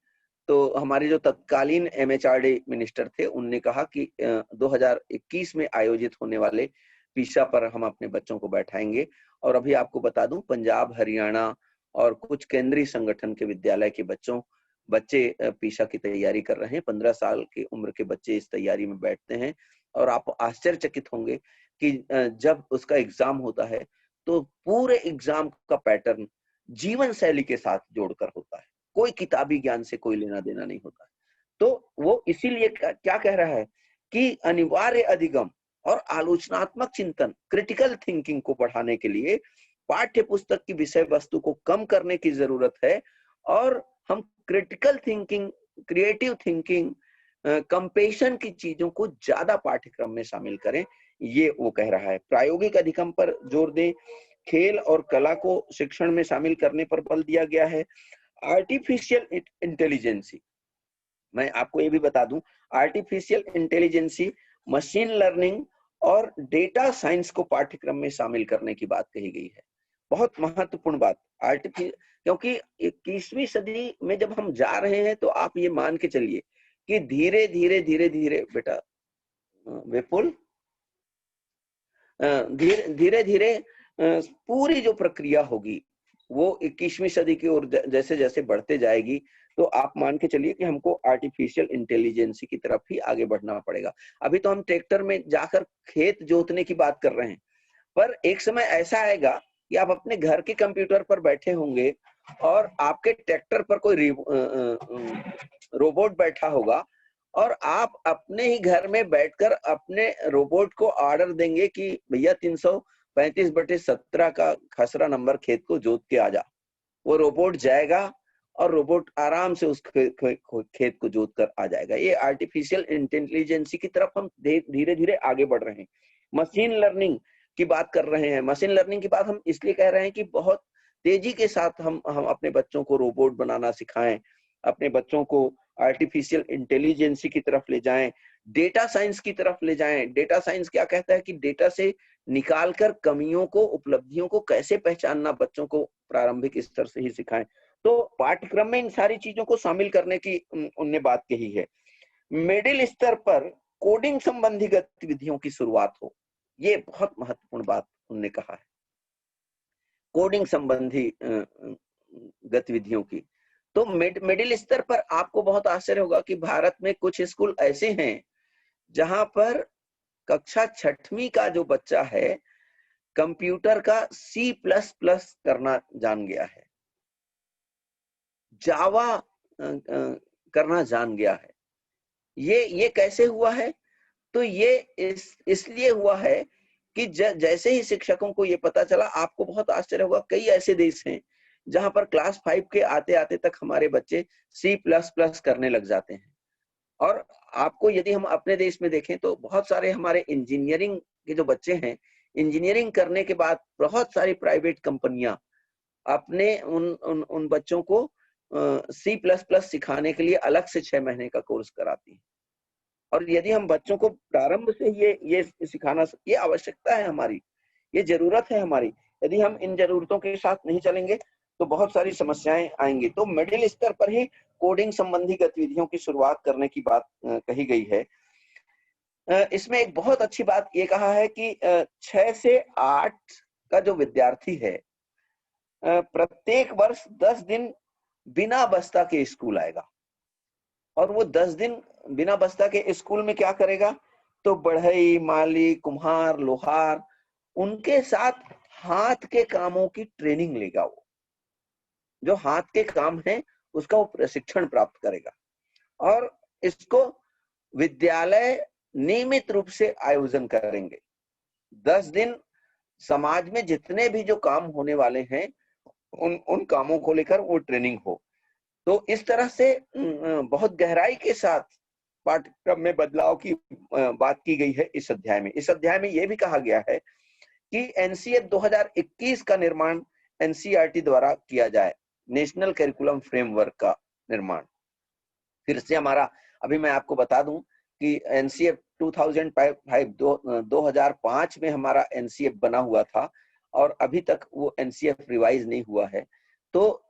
तो हमारे जो तत्कालीन MHRD मिनिस्टर थे उनने कहा कि 2021 में आयोजित होने वाले पीसा पर हम अपने बच्चों को बैठाएंगे। और अभी आपको बता दूं, पंजाब, हरियाणा और कुछ केंद्रीय संगठन के विद्यालय के बच्चे पीसा की तैयारी कर रहे हैं। 15 साल की उम्र के बच्चे इस तैयारी में बैठते हैं और आप आश्चर्यचकित होंगे कि जब उसका एग्जाम होता है तो पूरे एग्जाम का पैटर्न जीवन शैली के साथ जोड़कर होता है, कोई किताबी ज्ञान से कोई लेना देना नहीं होता है। तो वो इसीलिए क्या कह रहा है कि अनिवार्य अधिगम और आलोचनात्मक चिंतन, क्रिटिकल थिंकिंग को बढ़ाने के लिए पाठ्य पुस्तक की विषय वस्तु को कम करने की जरूरत है और हम critical thinking, creative thinking, compassion की चीजों को ज्यादा पाठ्यक्रम में शामिल करें, ये वो कह रहा है। प्रायोगिक अधिगम पर जोर दें, खेल और कला को शिक्षण में शामिल करने पर बल दिया गया है। आर्टिफिशियल इंटेलिजेंसी, मैं आपको ये भी बता दूं, आर्टिफिशियल इंटेलिजेंसी, मशीन लर्निंग और डेटा साइंस को पाठ्यक्रम में शामिल करने की बात कही गई है। बहुत महत्वपूर्ण बात। क्योंकि 21वीं सदी में जब हम जा रहे हैं तो आप ये मान के चलिए कि धीरे धीरे बेटा विपुल, धीरे धीरे पूरी जो प्रक्रिया होगी वो 21वीं सदी की ओर जैसे जैसे बढ़ते जाएगी, तो आप मान के चलिए कि हमको आर्टिफिशियल इंटेलिजेंसी की तरफ ही आगे बढ़ना पड़ेगा। अभी तो हम ट्रैक्टर में जाकर खेत जोतने की बात कर रहे हैं, पर एक समय ऐसा आएगा कि आप अपने घर के कंप्यूटर पर बैठे होंगे और आपके ट्रैक्टर पर कोई रोबोट बैठा होगा और आप अपने ही घर में बैठकर अपने रोबोट को ऑर्डर देंगे कि भैया 335/17 का खसरा नंबर खेत को जोत के आ जा। वो रोबोट जाएगा और रोबोट आराम से उस खेत को जोत कर आ जाएगा। ये आर्टिफिशियल इंटेलिजेंसी की तरफ हम धीरे धीरे आगे बढ़ रहे हैं। मशीन लर्निंग की बात कर रहे हैं। मशीन लर्निंग की बात हम इसलिए कह रहे हैं कि बहुत तेजी के साथ हम अपने बच्चों को रोबोट बनाना सिखाएं, अपने बच्चों को आर्टिफिशियल इंटेलिजेंसी की तरफ ले जाएं, डेटा साइंस की तरफ ले जाएं। डेटा साइंस क्या कहता है कि डेटा से निकालकर कमियों को, उपलब्धियों को कैसे पहचानना बच्चों को प्रारंभिक स्तर से ही सिखाएं। तो पाठ्यक्रम में इन सारी चीजों को शामिल करने की उनने बात कही है। मिडिल स्तर पर कोडिंग संबंधी गतिविधियों की शुरुआत हो, ये बहुत महत्वपूर्ण बात उन्होंने कहा है, कोडिंग संबंधी गतिविधियों की। तो मिडिल स्तर पर आपको बहुत आश्चर्य होगा कि भारत में कुछ स्कूल ऐसे हैं जहां पर कक्षा 6वीं का जो बच्चा है कंप्यूटर का C++ करना जान गया है, जावा करना जान गया है। ये कैसे हुआ है? तो ये इसलिए हुआ है कि जैसे ही शिक्षकों को ये पता चला, आपको बहुत आश्चर्य होगा, कई ऐसे देश हैं जहां पर क्लास 5 के आते आते तक हमारे बच्चे C++ करने लग जाते हैं। और आपको यदि हम अपने देश में देखें तो बहुत सारे हमारे इंजीनियरिंग के जो बच्चे हैं, इंजीनियरिंग करने के बाद बहुत सारी प्राइवेट कंपनियां अपने उन बच्चों को C++ सिखाने के लिए अलग से 6 महीने का कोर्स कराती हैं। और यदि हम बच्चों को प्रारंभ से ये सिखाना, ये आवश्यकता है हमारी, ये जरूरत है हमारी। यदि हम इन जरूरतों के साथ नहीं चलेंगे तो बहुत सारी समस्याएं आएंगी। तो मिडिल स्तर पर ही कोडिंग संबंधी गतिविधियों की शुरुआत करने की बात कही गई है। इसमें एक बहुत अच्छी बात ये कहा है कि 6 से 8 का जो विद्यार्थी है प्रत्येक वर्ष 10 दिन बिना बस्ता के स्कूल आएगा, और वो 10 दिन बिना बस्ता के स्कूल में क्या करेगा? तो बढ़ई, माली, कुम्हार, लोहार, उनके साथ हाथ के कामों की ट्रेनिंग लेगा। वो जो हाथ के काम है उसका वो प्रशिक्षण प्राप्त करेगा, और इसको विद्यालय नियमित रूप से आयोजन करेंगे। 10 दिन समाज में जितने भी जो काम होने वाले हैं उन कामों को लेकर वो ट्रेनिंग हो। तो इस तरह से बहुत गहराई के साथ पाठ्यक्रम में बदलाव की बात की गई है इस अध्याय में। इस अध्याय में यह भी कहा गया है कि एनसीएफ 2021 का निर्माण एनसीईआरटी द्वारा किया जाए, नेशनल करिकुलम फ्रेमवर्क का निर्माण। फिर से हमारा, अभी मैं आपको बता दूं कि एनसीएफ 2005 में हमारा एनसीएफ बना हुआ था और अभी तक वो एनसीएफ रिवाइज नहीं हुआ है। तो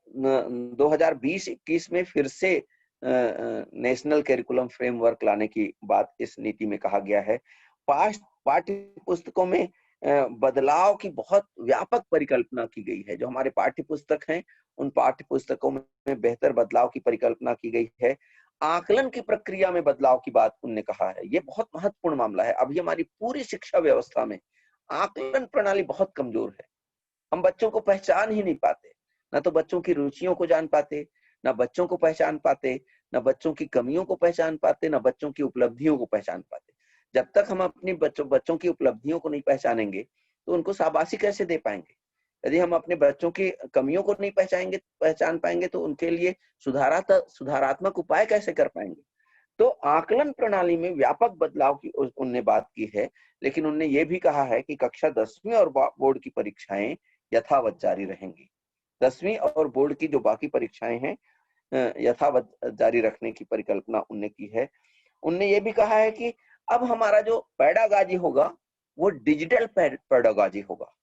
2020-21 में फिर से नेशनल करिकुलम फ्रेमवर्क लाने की बात इस नीति में कहा गया है। पाठ्य पुस्तकों में बदलाव की बहुत व्यापक परिकल्पना की गई है। जो हमारे पाठ्य पुस्तक हैं, उन पाठ्य पुस्तकों में बेहतर बदलाव की परिकल्पना की गई है। आकलन की प्रक्रिया में बदलाव की बात उन्होंने कहा है। ये बहुत महत्वपूर्ण मामला है। अभी हमारी पूरी शिक्षा व्यवस्था में आकलन प्रणाली बहुत कमजोर है। हम बच्चों को पहचान ही नहीं पाते, ना तो बच्चों की रुचियों को जान पाते, ना बच्चों को पहचान पाते, ना बच्चों की कमियों को पहचान पाते, ना बच्चों की उपलब्धियों को पहचान पाते। जब तक हम अपनी बच्चों की उपलब्धियों को नहीं पहचानेंगे तो उनको शाबाशी कैसे दे पाएंगे। यदि हम अपने बच्चों की कमियों को नहीं पहचान पाएंगे तो उनके लिए सुधारात्मक उपाय कैसे कर पाएंगे। तो आकलन प्रणाली में व्यापक बदलाव की उनने बात की है, लेकिन उनने ये भी कहा है कि कक्षा 10वीं और बोर्ड की परीक्षाएं यथावत जारी रहेंगी। 10वीं और बोर्ड की जो बाकी परीक्षाएं हैं यथावत जारी रखने की परिकल्पना उनने की है। उनने ये भी कहा है कि अब हमारा जो पेडागॉजी होगा वो डिजिटल पेडागॉजी होगा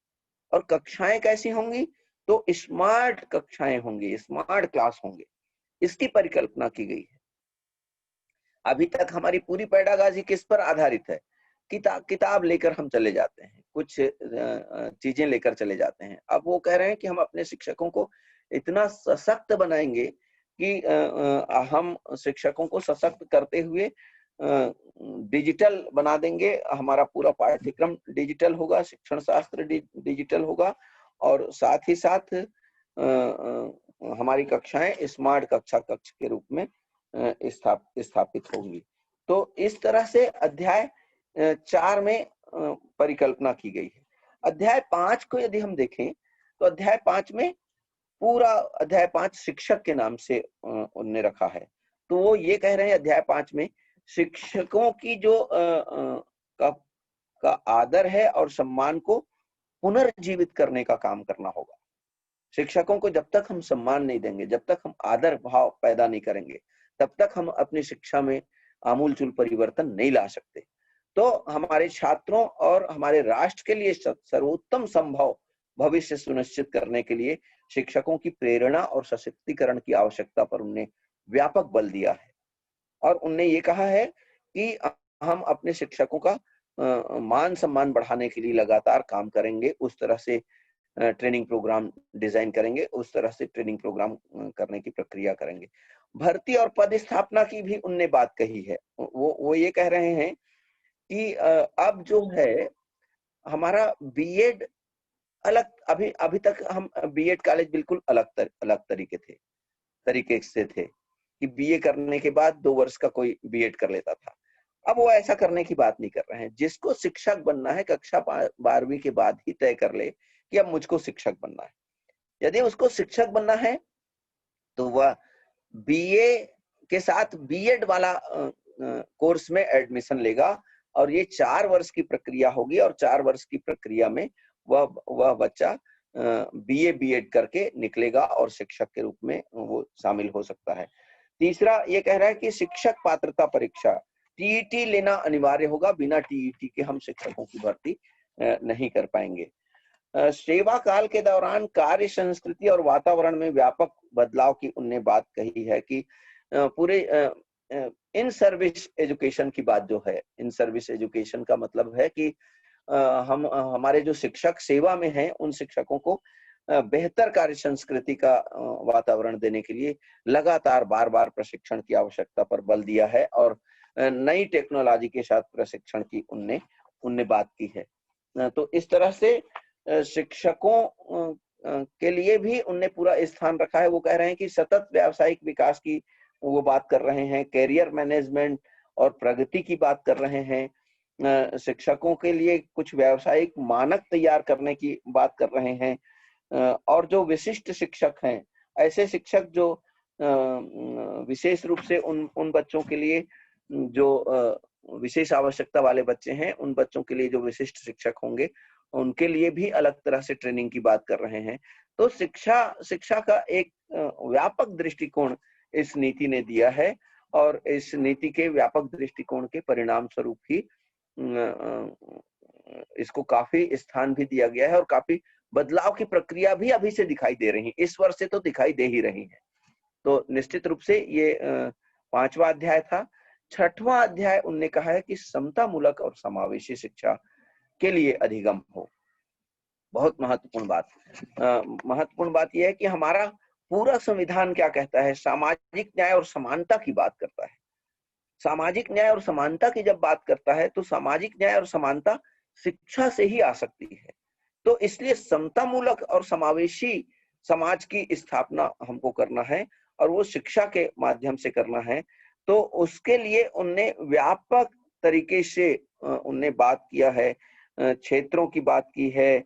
और कक्षाएं कैसी होंगी, तो स्मार्ट कक्षाएं होंगी, स्मार्ट क्लास होंगे, इसकी परिकल्पना की गई है। अभी तक हमारी पूरी पेडागॉजी किस पर आधारित है? किताब लेकर हम चले जाते हैं, कुछ चीजें लेकर चले जाते हैं। अब वो कह रहे हैं कि हम अपने शिक्षकों को इतना सशक्त बनाएंगे कि हम शिक्षकों को सशक्त करते हुए डिजिटल बना देंगे। हमारा पूरा पाठ्यक्रम डिजिटल होगा, शिक्षण शास्त्र डिजिटल होगा और साथ ही साथ हमारी कक्षाएं स्मार्ट कक्ष के रूप में स्थापित होंगी। तो इस तरह से अध्याय 4 में परिकल्पना की गई है। अध्याय 5 को यदि हम देखें तो अध्याय 5 में पूरा अध्याय 5 शिक्षक के नाम से उन्होंने रखा है। तो वो ये कह रहे हैं अध्याय 5 में शिक्षकों की जो का आदर है और सम्मान को पुनर्जीवित करने का काम करना होगा। शिक्षकों को जब तक हम सम्मान नहीं देंगे, जब तक हम आदर भाव पैदा नहीं करेंगे, तब तक हम अपनी शिक्षा में आमूलचूल परिवर्तन नहीं ला सकते। तो हमारे छात्रों और हमारे राष्ट्र के लिए सर्वोत्तम संभव भविष्य सुनिश्चित करने के लिए शिक्षकों की प्रेरणा और सशक्तिकरण की आवश्यकता पर उन्होंने व्यापक बल दिया है। और उन्होंने ये कहा है कि हम अपने शिक्षकों का मान सम्मान बढ़ाने के लिए लगातार काम करेंगे, उस तरह से ट्रेनिंग प्रोग्राम डिजाइन करेंगे, उस तरह से ट्रेनिंग प्रोग्राम करने की प्रक्रिया करेंगे। भर्ती और पद स्थापना की भी उनने बात कही है। वो ये कह रहे हैं कि अब जो है हमारा बीएड अलग, अभी तक हम बीएड कॉलेज बिल्कुल अलग तरीके से थे कि बीए करने के बाद 2 वर्ष का कोई बीएड कर लेता था। अब वो ऐसा करने की बात नहीं कर रहे हैं। जिसको शिक्षक बनना है कक्षा 12वीं के बाद ही तय कर ले कि अब मुझको शिक्षक बनना है। यदि उसको शिक्षक बनना है तो वह बीए के साथ बीएड वाला कोर्स में एडमिशन लेगा और ये 4 वर्ष की प्रक्रिया होगी और 4 वर्ष की प्रक्रिया में वह बच्चा बीए बीएड करके निकलेगा और शिक्षक के रूप में वो शामिल हो सकता है। तीसरा ये कह रहा है कि शिक्षक पात्रता परीक्षा टीईटी लेना अनिवार्य होगा, बिना टीईटी के हम शिक्षकों की भर्ती नहीं कर पाएंगे। सेवा काल के दौरान कार्य संस्कृति और वातावरण में व्यापक बदलाव की उनने बात कही है कि पूरे इन सर्विस एजुकेशन की बात जो है, इन सर्विस एजुकेशन का मतलब है कि हमारे जो शिक्षक सेवा में हैं उन शिक्षकों को बेहतर कार्य संस्कृति का वातावरण देने के लिए लगातार बार-बार प्रशिक्षण की आवश्यकता पर बल दिया है और नई टेक्नोलॉजी के साथ प्रशिक्षण की उनने बात की है। तो इस तरह से शिक्षकों के लिए भी उनने पूरा स्थान रखा है। वो कह रहे हैं कि सतत व्यावसायिक विकास की वो बात कर रहे हैं, कैरियर मैनेजमेंट और प्रगति की बात कर रहे हैं, शिक्षकों के लिए कुछ व्यावसायिक मानक तैयार करने की बात कर रहे हैं और जो विशिष्ट शिक्षक हैं, ऐसे शिक्षक जो विशेष रूप से उन बच्चों के लिए जो विशेष आवश्यकता वाले बच्चे हैं, उन बच्चों के लिए जो विशिष्ट शिक्षक होंगे उनके लिए भी अलग तरह से ट्रेनिंग की बात कर रहे हैं। तो शिक्षा का एक व्यापक दृष्टिकोण इस नीति ने दिया है और इस नीति के व्यापक दृष्टिकोण के परिणाम स्वरूप ही इसको काफी स्थान भी दिया गया है और काफी बदलाव की प्रक्रिया भी अभी से दिखाई दे रही है, इस वर्ष से तो दिखाई दे ही रही है। तो निश्चित रूप से ये 5वां अध्याय था। 6वां अध्याय उनने कहा है कि समतामूलक और समावेशी शिक्षा के लिए अधिगम हो। बहुत महत्वपूर्ण बात। महत्वपूर्ण बात यह है कि हमारा पूरा संविधान क्या कहता है, सामाजिक न्याय और समानता की बात करता है। सामाजिक न्याय और समानता की जब बात करता है तो सामाजिक न्याय और समानता शिक्षा से ही आ सकती है। तो इसलिए समतामूलक और समावेशी समाज की स्थापना हमको करना है और वो शिक्षा के माध्यम से करना है। तो उसके लिए उनने व्यापक तरीके से उनने बात किया है, क्षेत्रों की बात की है,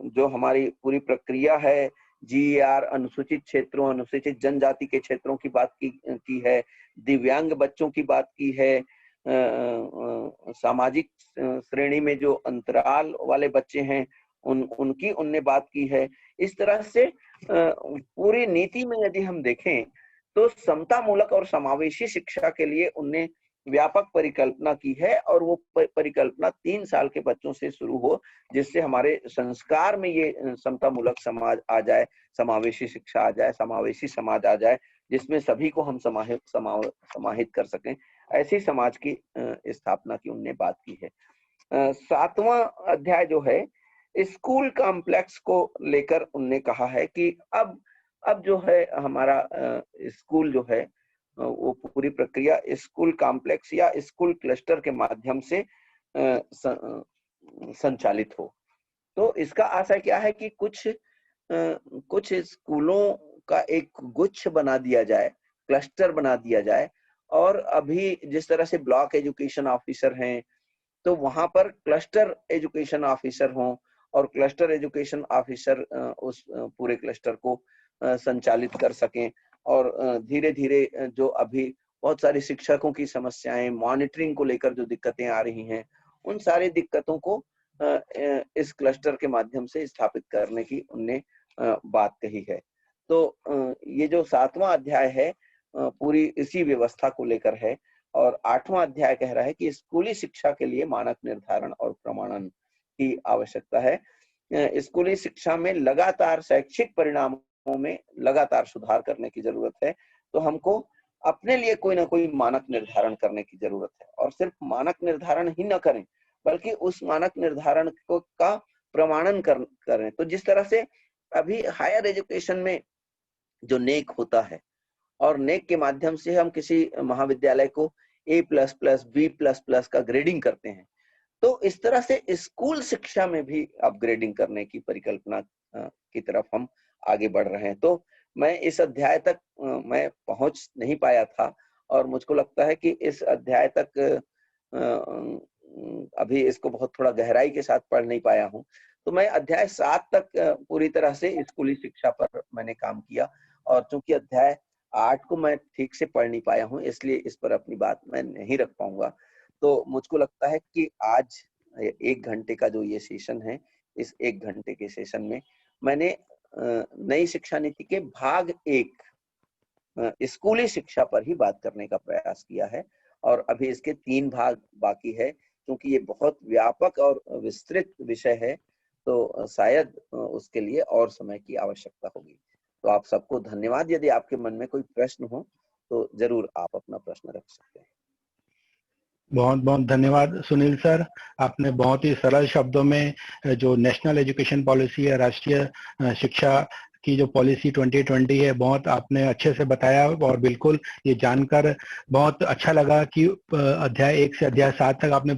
जो हमारी पूरी प्रक्रिया है, GER, अनुसूचित क्षेत्रों, अनुसूचित जनजाति के क्षेत्रों की बात की है, दिव्यांग बच्चों की बात की है, सामाजिक श्रेणी में जो अंतराल वाले बच्चे हैं उनकी उनने बात की है। इस तरह से पूरी नीति में यदि हम देखें तो समतामूलक और समावेशी शिक्षा के लिए उनने व्यापक परिकल्पना की है और वो परिकल्पना 3 साल के बच्चों से शुरू हो, जिससे हमारे संस्कार में ये समतामूलक समाज आ जाए, समावेशी शिक्षा आ जाए, समावेशी समाज आ जाए, जिसमें सभी को हम समाहित कर सकें। ऐसी समाज की स्थापना की उनने बात की है। 7वां अध्याय जो है स्कूल कॉम्प्लेक्स को लेकर उनने कहा है कि अब जो है हमारा स्कूल जो है वो पूरी प्रक्रिया स्कूल कॉम्प्लेक्स या स्कूल क्लस्टर के माध्यम से संचालित हो। तो इसका आशय क्या है कि कुछ स्कूलों का एक गुच्छ बना दिया जाए, क्लस्टर बना दिया जाए, और अभी जिस तरह से ब्लॉक एजुकेशन ऑफिसर हैं तो वहां पर क्लस्टर एजुकेशन ऑफिसर हों और क्लस्टर एजुकेशन ऑफिसर उस पूरे क्लस्टर को संचालित कर सकें। और धीरे धीरे जो अभी बहुत सारी शिक्षकों की समस्याएं, मॉनिटरिंग को लेकर जो दिक्कतें आ रही हैं, उन सारी दिक्कतों को इस क्लस्टर के माध्यम से स्थापित करने की उनने बात कही है। तो ये जो 7वां अध्याय है पूरी इसी व्यवस्था को लेकर है। और 8वां अध्याय कह रहा है कि स्कूली शिक्षा के लिए मानक निर्धारण और प्रमाणन की आवश्यकता है। स्कूली शिक्षा में लगातार शैक्षिक परिणामों में लगातार सुधार करने की जरूरत है। तो हमको अपने लिए कोई ना कोई मानक निर्धारण करने की जरूरत है, और सिर्फ मानक निर्धारण ही न करें बल्कि उस मानक निर्धारण को का प्रमाणन करें। तो जिस तरह से अभी हायर एजुकेशन में जो नेक होता है और नेक के माध्यम से हम किसी महाविद्यालय को A++, B++ का ग्रेडिंग करते हैं, तो इस तरह से स्कूल शिक्षा में भी अपग्रेडिंग करने की परिकल्पना की तरफ हम आगे बढ़ रहे हैं। तो मैं इस अध्याय तक मैं पहुंच नहीं पाया था और मुझको लगता है कि इस अध्याय तक अभी इसको बहुत थोड़ा गहराई के साथ पढ़ नहीं पाया हूं। तो मैं अध्याय 7 तक पूरी तरह से स्कूली शिक्षा पर मैंने काम किया, और चूंकि अध्याय 8 को मैं ठीक से पढ़ नहीं पाया हूं इसलिए इस पर अपनी बात मैं नहीं रख पाऊंगा। तो मुझको लगता है कि आज 1 घंटे का जो ये सेशन है, इस 1 घंटे के सेशन में मैंने नई शिक्षा नीति के भाग 1 स्कूली शिक्षा पर ही बात करने का प्रयास किया है, और अभी इसके 3 भाग बाकी है। क्योंकि ये बहुत व्यापक और विस्तृत विषय है तो शायद उसके लिए और समय की आवश्यकता होगी। तो आप सबको धन्यवाद। यदि आपके मन में कोई प्रश्न हो तो जरूर आप अपना प्रश्न रख सकते हैं। बहुत बहुत धन्यवाद सुनील सर। आपने बहुत ही सरल शब्दों में जो नेशनल एजुकेशन पॉलिसी है, राष्ट्रीय शिक्षा की जो पॉलिसी 2020 है, बहुत आपने अच्छे से बताया, और बिल्कुल ये जानकर बहुत अच्छा लगा कि अध्याय 1 से अध्याय 7 तक आपने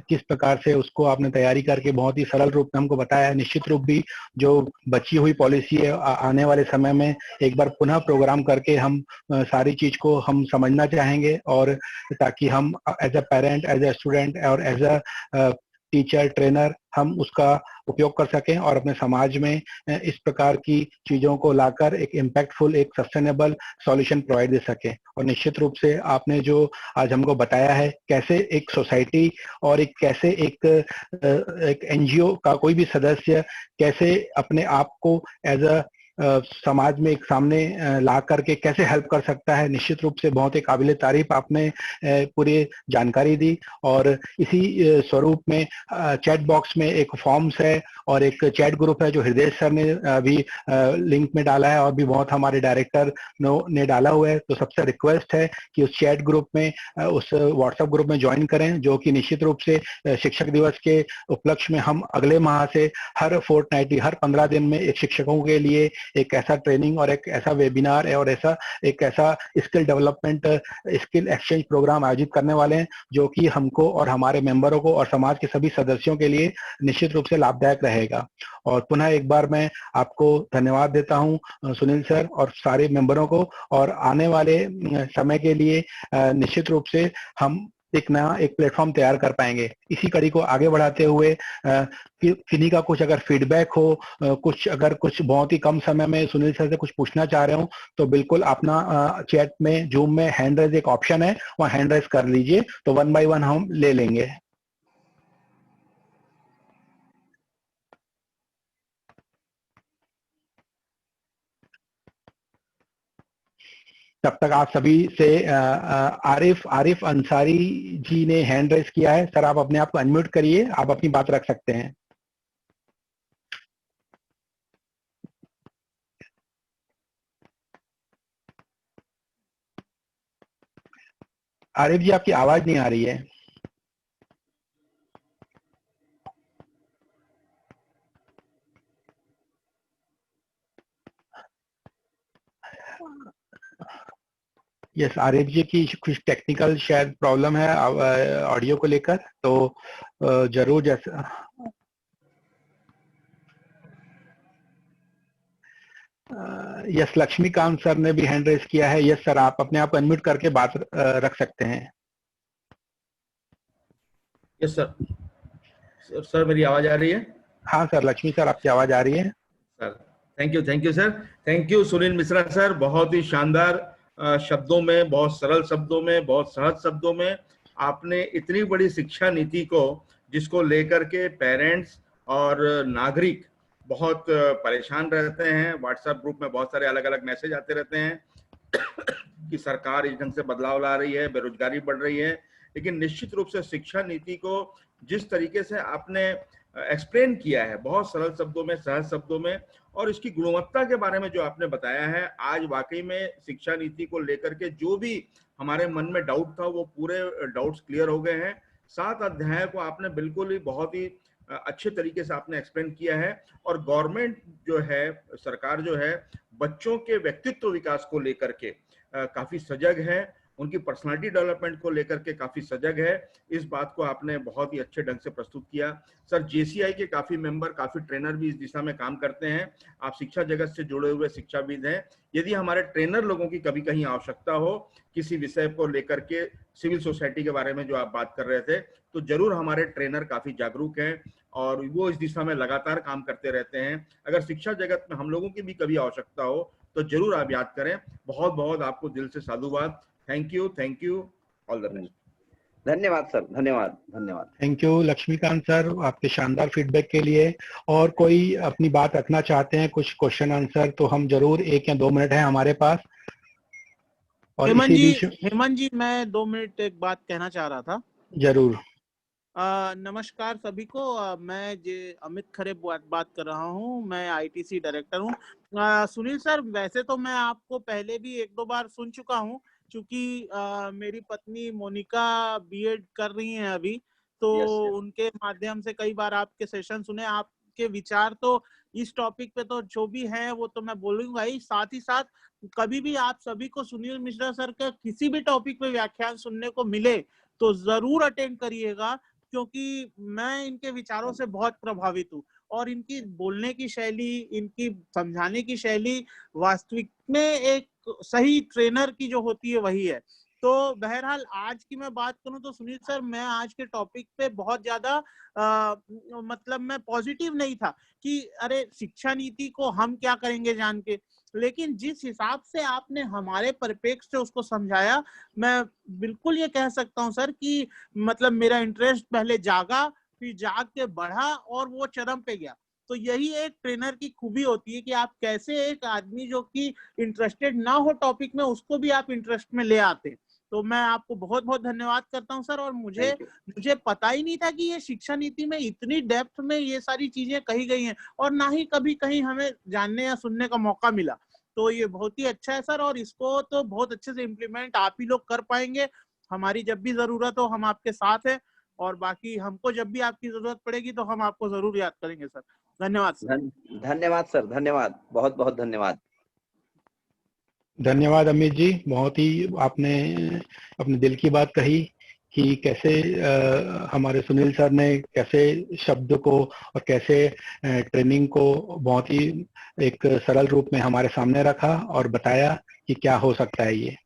किस प्रकार से उसको आपने तैयारी करके बहुत ही सरल रूप में हमको बताया। निश्चित रूप भी जो बची हुई पॉलिसी है आने वाले समय में एक बार पुनः प्रोग्राम करके हम सारी चीज को हम समझना चाहेंगे, और ताकि हम as a parent, as a student और एज अ टीचर, ट्रेनर हम उसका उपयोग कर सकें और अपने समाज में इस प्रकार की चीजों को लाकर एक इम्पैक्टफुल, एक सस्टेनेबल सॉल्यूशन प्रोवाइड दे सके। और निश्चित रूप से आपने जो आज हमको बताया है कैसे एक सोसाइटी और एक कैसे एक एनजीओ का कोई भी सदस्य कैसे अपने आप को एज अ समाज में एक सामने ला करके कैसे हेल्प कर सकता है। निश्चित रूप से बहुत ही काबिले तारीफ आपने पूरी जानकारी दी। और इसी स्वरूप में चैट बॉक्स में एक फॉर्म्स है और एक चैट ग्रुप है जो हृदय सर ने अभी लिंक में डाला है और भी बहुत हमारे डायरेक्टर ने डाला हुआ है। तो सबसे रिक्वेस्ट है कि उस चैट ग्रुप में उस व्हाट्सएप ग्रुप में ज्वाइन करें, जो कि निश्चित रूप से शिक्षक दिवस के उपलक्ष्य में हम अगले माह से हर फोर्टनाइटली, हर 15 दिन में एक शिक्षकों के लिए एक ऐसा ट्रेनिंग और एक ऐसा वेबिनार है और एक ऐसा skill development, skill exchange programme आयोजित करने वाले हैं, जो कि हमको और हमारे मेंबरों को और समाज के सभी सदस्यों के लिए निश्चित रूप से लाभदायक रहेगा। और पुनः एक बार मैं आपको धन्यवाद देता हूं सुनील सर और सारे मेंबरों को। और आने वाले समय के लिए निश्चित रूप से हम एक नया एक प्लेटफॉर्म तैयार कर पाएंगे। इसी कड़ी को आगे बढ़ाते हुए किन्हीं का कुछ अगर फीडबैक हो, कुछ बहुत ही कम समय में सुनील सर से कुछ पूछना चाह रहे हो, तो बिल्कुल अपना चैट में, जूम में हैंड रेज एक ऑप्शन है, वहाँ हैंड रेज कर लीजिए, तो 1 by 1 हम ले लेंगे। तब तक आप सभी से आरिफ अंसारी जी ने हैंड रेज किया है। सर, आप अपने आप को अनम्यूट करिए, आप अपनी बात रख सकते हैं। आरिफ जी, आपकी आवाज नहीं आ रही है। यस, आरिफ जी की कुछ टेक्निकल शायद प्रॉब्लम है ऑडियो को लेकर, तो जरूर जैसा यस, लक्ष्मीकांत सर ने भी हैंड रेज किया है। यस सर, आप अपने आप अनम्यूट करके बात रख सकते हैं। Yes sir. सर मेरी आवाज आ रही है? हाँ सर, लक्ष्मी सर आपकी आवाज आ रही है। Sir thank you sir, thank you Sunil Mishra sir. बहुत ही शानदार शब्दों में, बहुत सरल शब्दों में, बहुत सहज शब्दों में आपने इतनी बड़ी शिक्षा नीति को, जिसको लेकर के पेरेंट्स और नागरिक बहुत परेशान रहते हैं। व्हाट्सएप ग्रुप में बहुत सारे अलग अलग मैसेज आते रहते हैं कि सरकार इस ढंग से बदलाव ला रही है, बेरोजगारी बढ़ रही है। लेकिन निश्चित रूप से शिक्षा नीति को जिस तरीके से आपने एक्सप्लेन किया है, बहुत सरल शब्दों में, सहज शब्दों में, और इसकी गुणवत्ता के बारे में जो आपने बताया है, आज वाकई में शिक्षा नीति को लेकर के जो भी हमारे मन में डाउट था, वो पूरे डाउट्स क्लियर हो गए हैं। 7 अध्याय को आपने बिल्कुल ही बहुत ही अच्छे तरीके से आपने एक्सप्लेन किया है। और गवर्नमेंट जो है, सरकार जो है, बच्चों के व्यक्तित्व विकास को लेकर के काफी सजग है, उनकी पर्सनालिटी डेवलपमेंट को लेकर के काफी सजग है। इस बात को आपने बहुत ही अच्छे ढंग से प्रस्तुत किया। सर, जेसीआई के काफी मेंबर, काफी ट्रेनर भी इस दिशा में काम करते हैं। आप शिक्षा जगत से जुड़े हुए शिक्षाविद हैं। यदि हमारे ट्रेनर लोगों की कभी कहीं आवश्यकता हो किसी विषय को लेकर के, सिविल सोसाइटी के बारे में जो आप बात कर रहे थे, तो जरूर हमारे ट्रेनर काफी जागरूक हैं और वो इस दिशा में लगातार काम करते रहते हैं। अगर शिक्षा जगत में हम लोगों की भी कभी आवश्यकता हो तो जरूर आप याद करें। बहुत बहुत आपको दिल से साधुवाद। Thank you, all the best. धन्यवाद सर, धन्यवाद धन्यवाद। थैंक यू लक्ष्मीकांत सर, आपके शानदार फीडबैक के लिए। और कोई अपनी बात रखना चाहते हैं, कुछ क्वेश्चन आंसर, तो हम जरूर 1 या 2 मिनट है हमारे पास। और हेमंत जी, मैं 2 मिनट एक बात कहना चाह रहा था। जरूर। नमस्कार सभी को। मैं अमित खरे बात कर रहा हूँ। मैं आईटीसी डायरेक्टर हूँ। सुनील सर, वैसे तो मैं आपको पहले भी 1-2 बार सुन चुका हूँ, क्योंकि मेरी पत्नी मोनिका बीएड कर रही हैं अभी, तो उनके माध्यम से कई बार आपके सेशन सुने। आपके विचार तो इस टॉपिक पे तो जो भी है वो तो मैं बोलूंगा ही, साथ ही साथ कभी भी आप सभी को सुनील मिश्रा सर का किसी भी टॉपिक पे व्याख्यान सुनने को मिले तो जरूर अटेंड करिएगा, क्योंकि मैं इनके विचारों से बहुत प्रभावित हूँ और इनकी बोलने की शैली, इनकी समझाने की शैली वास्तविक में एक सही ट्रेनर की जो होती है वही है। तो बहरहाल आज की मैं बात करूं तो सुनील सर, मैं आज के टॉपिक पे बहुत ज्यादा मतलब मैं पॉजिटिव नहीं था कि अरे शिक्षा नीति को हम क्या करेंगे जान के, लेकिन जिस हिसाब से आपने हमारे परिप्रेक्ष्य से उसको समझाया, मैं बिल्कुल ये कह सकता हूं सर कि मतलब मेरा इंटरेस्ट पहले जागा, फिर जाग के बढ़ा और वो चरम पे गया। तो यही एक ट्रेनर की खूबी होती है कि आप कैसे एक आदमी जो कि इंटरेस्टेड ना हो टॉपिक में, उसको भी आप इंटरेस्ट में ले आते। तो मैं आपको बहुत बहुत धन्यवाद करता हूं सर। और मुझे पता ही नहीं था कि ये शिक्षा नीति में इतनी डेप्थ में ये सारी चीजें कही गई हैं, और ना ही कभी कहीं हमें जानने या सुनने का मौका मिला। तो ये बहुत ही अच्छा है सर, और इसको तो बहुत अच्छे से इम्प्लीमेंट आप ही लोग कर पाएंगे। हमारी जब भी जरूरत हो हम आपके साथ हैं, और बाकी हमको जब भी आपकी जरूरत पड़ेगी तो हम आपको जरूर याद करेंगे सर। धन्यवाद सर। धन्यवाद सर, धन्यवाद, बहुत बहुत धन्यवाद। धन्यवाद अमित जी, बहुत ही आपने अपने दिल की बात कही कि कैसे हमारे सुनील सर ने कैसे शब्द को और कैसे ट्रेनिंग को बहुत ही एक सरल रूप में हमारे सामने रखा और बताया कि क्या हो सकता है ये।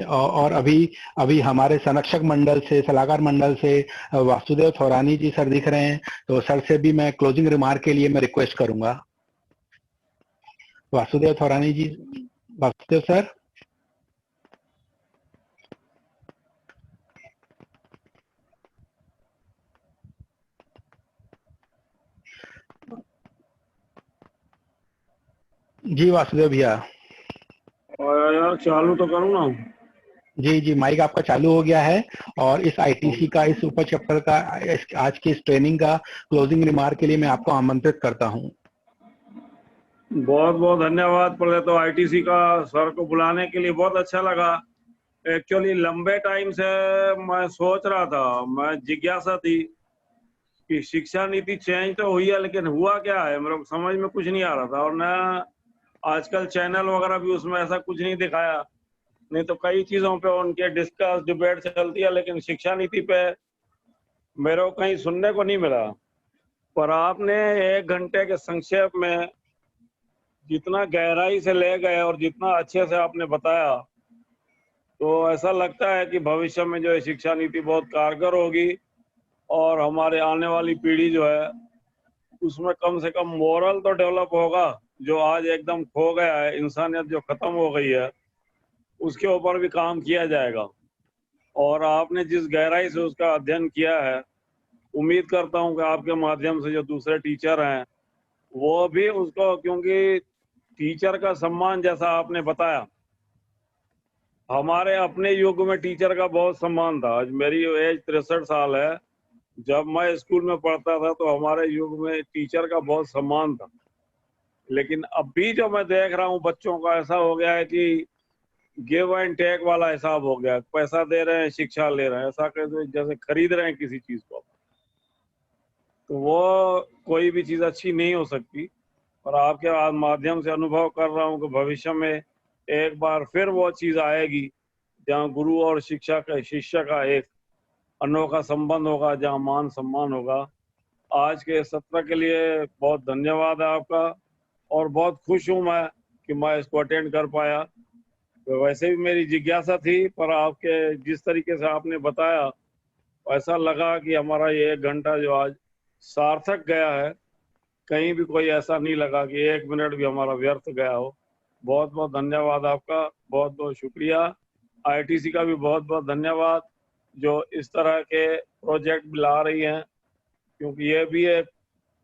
और अभी हमारे संरक्षक मंडल से, सलाहकार मंडल से वासुदेव थौरानी जी सर दिख रहे हैं, तो सर से भी मैं क्लोजिंग रिमार्क के लिए मैं रिक्वेस्ट करूंगा। वासुदेव थौरानी जी, वासुदेव सर। जी वासुदेव भैया। यार चालू तो करूँ ना? जी, माइक आपका चालू हो गया है। और इस आईटीसी का, इस सुपर चैप्टर का, आज की इस ट्रेनिंग का क्लोजिंग रिमार्क के लिए मैं आपको आमंत्रित करता हूं। बहुत बहुत धन्यवाद। पहले तो आईटीसी का सर को बुलाने के लिए बहुत अच्छा लगा। एक्चुअली लंबे टाइम से मैं सोच रहा था, मैं जिज्ञासा थी कि शिक्षा नीति चेंज तो हुई है, लेकिन हुआ क्या है मेरे को समझ में कुछ नहीं आ रहा था। और न आजकल चैनल वगैरह भी उसमें ऐसा कुछ नहीं दिखाया, नहीं तो कई चीजों पे उनके डिस्कस डिबेट चलती है, लेकिन शिक्षा नीति पे मेरे को कहीं सुनने को नहीं मिला। पर आपने 1 घंटे के संक्षेप में जितना गहराई से ले गए और जितना अच्छे से आपने बताया, तो ऐसा लगता है कि भविष्य में जो है शिक्षा नीति बहुत कारगर होगी, और हमारे आने वाली पीढ़ी जो है उसमें कम से कम मोरल तो डेवलप होगा, जो आज एकदम खो गया है, इंसानियत जो खत्म हो गई है उसके ऊपर भी काम किया जाएगा। और आपने जिस गहराई से उसका अध्ययन किया है, उम्मीद करता हूं कि आपके माध्यम से जो दूसरे टीचर हैं वो भी उसको, क्योंकि टीचर का सम्मान जैसा आपने बताया, हमारे अपने युग में टीचर का बहुत सम्मान था। आज मेरी एज 63 साल है, जब मैं स्कूल में पढ़ता था तो हमारे युग में टीचर का बहुत सम्मान था। लेकिन अभी जो मैं देख रहा हूँ बच्चों का, ऐसा हो गया है कि गिव एंड टेक वाला हिसाब हो गया है, पैसा दे रहे हैं, शिक्षा ले रहे हैं, ऐसा कहते जैसे खरीद रहे हैं किसी चीज को। तो वो कोई भी चीज अच्छी नहीं हो सकती। और आपके माध्यम से अनुभव कर रहा हूँ कि भविष्य में एक बार फिर वो चीज आएगी जहाँ गुरु और शिक्षा का, शिष्य का एक अनोखा संबंध होगा, जहाँ मान सम्मान होगा। आज के सत्र के लिए बहुत धन्यवाद है आपका, और बहुत खुश हूँ मैं कि मैं इसको अटेंड कर पाया। तो वैसे भी मेरी जिज्ञासा थी, पर आपके जिस तरीके से आपने बताया, ऐसा लगा कि हमारा ये 1 घंटा जो आज सार्थक गया है। कहीं भी कोई ऐसा नहीं लगा कि 1 मिनट भी हमारा व्यर्थ गया हो। बहुत बहुत धन्यवाद आपका, बहुत बहुत शुक्रिया। आईटीसी का भी बहुत बहुत धन्यवाद, जो इस तरह के प्रोजेक्ट ला रही हैं, क्योंकि ये भी एक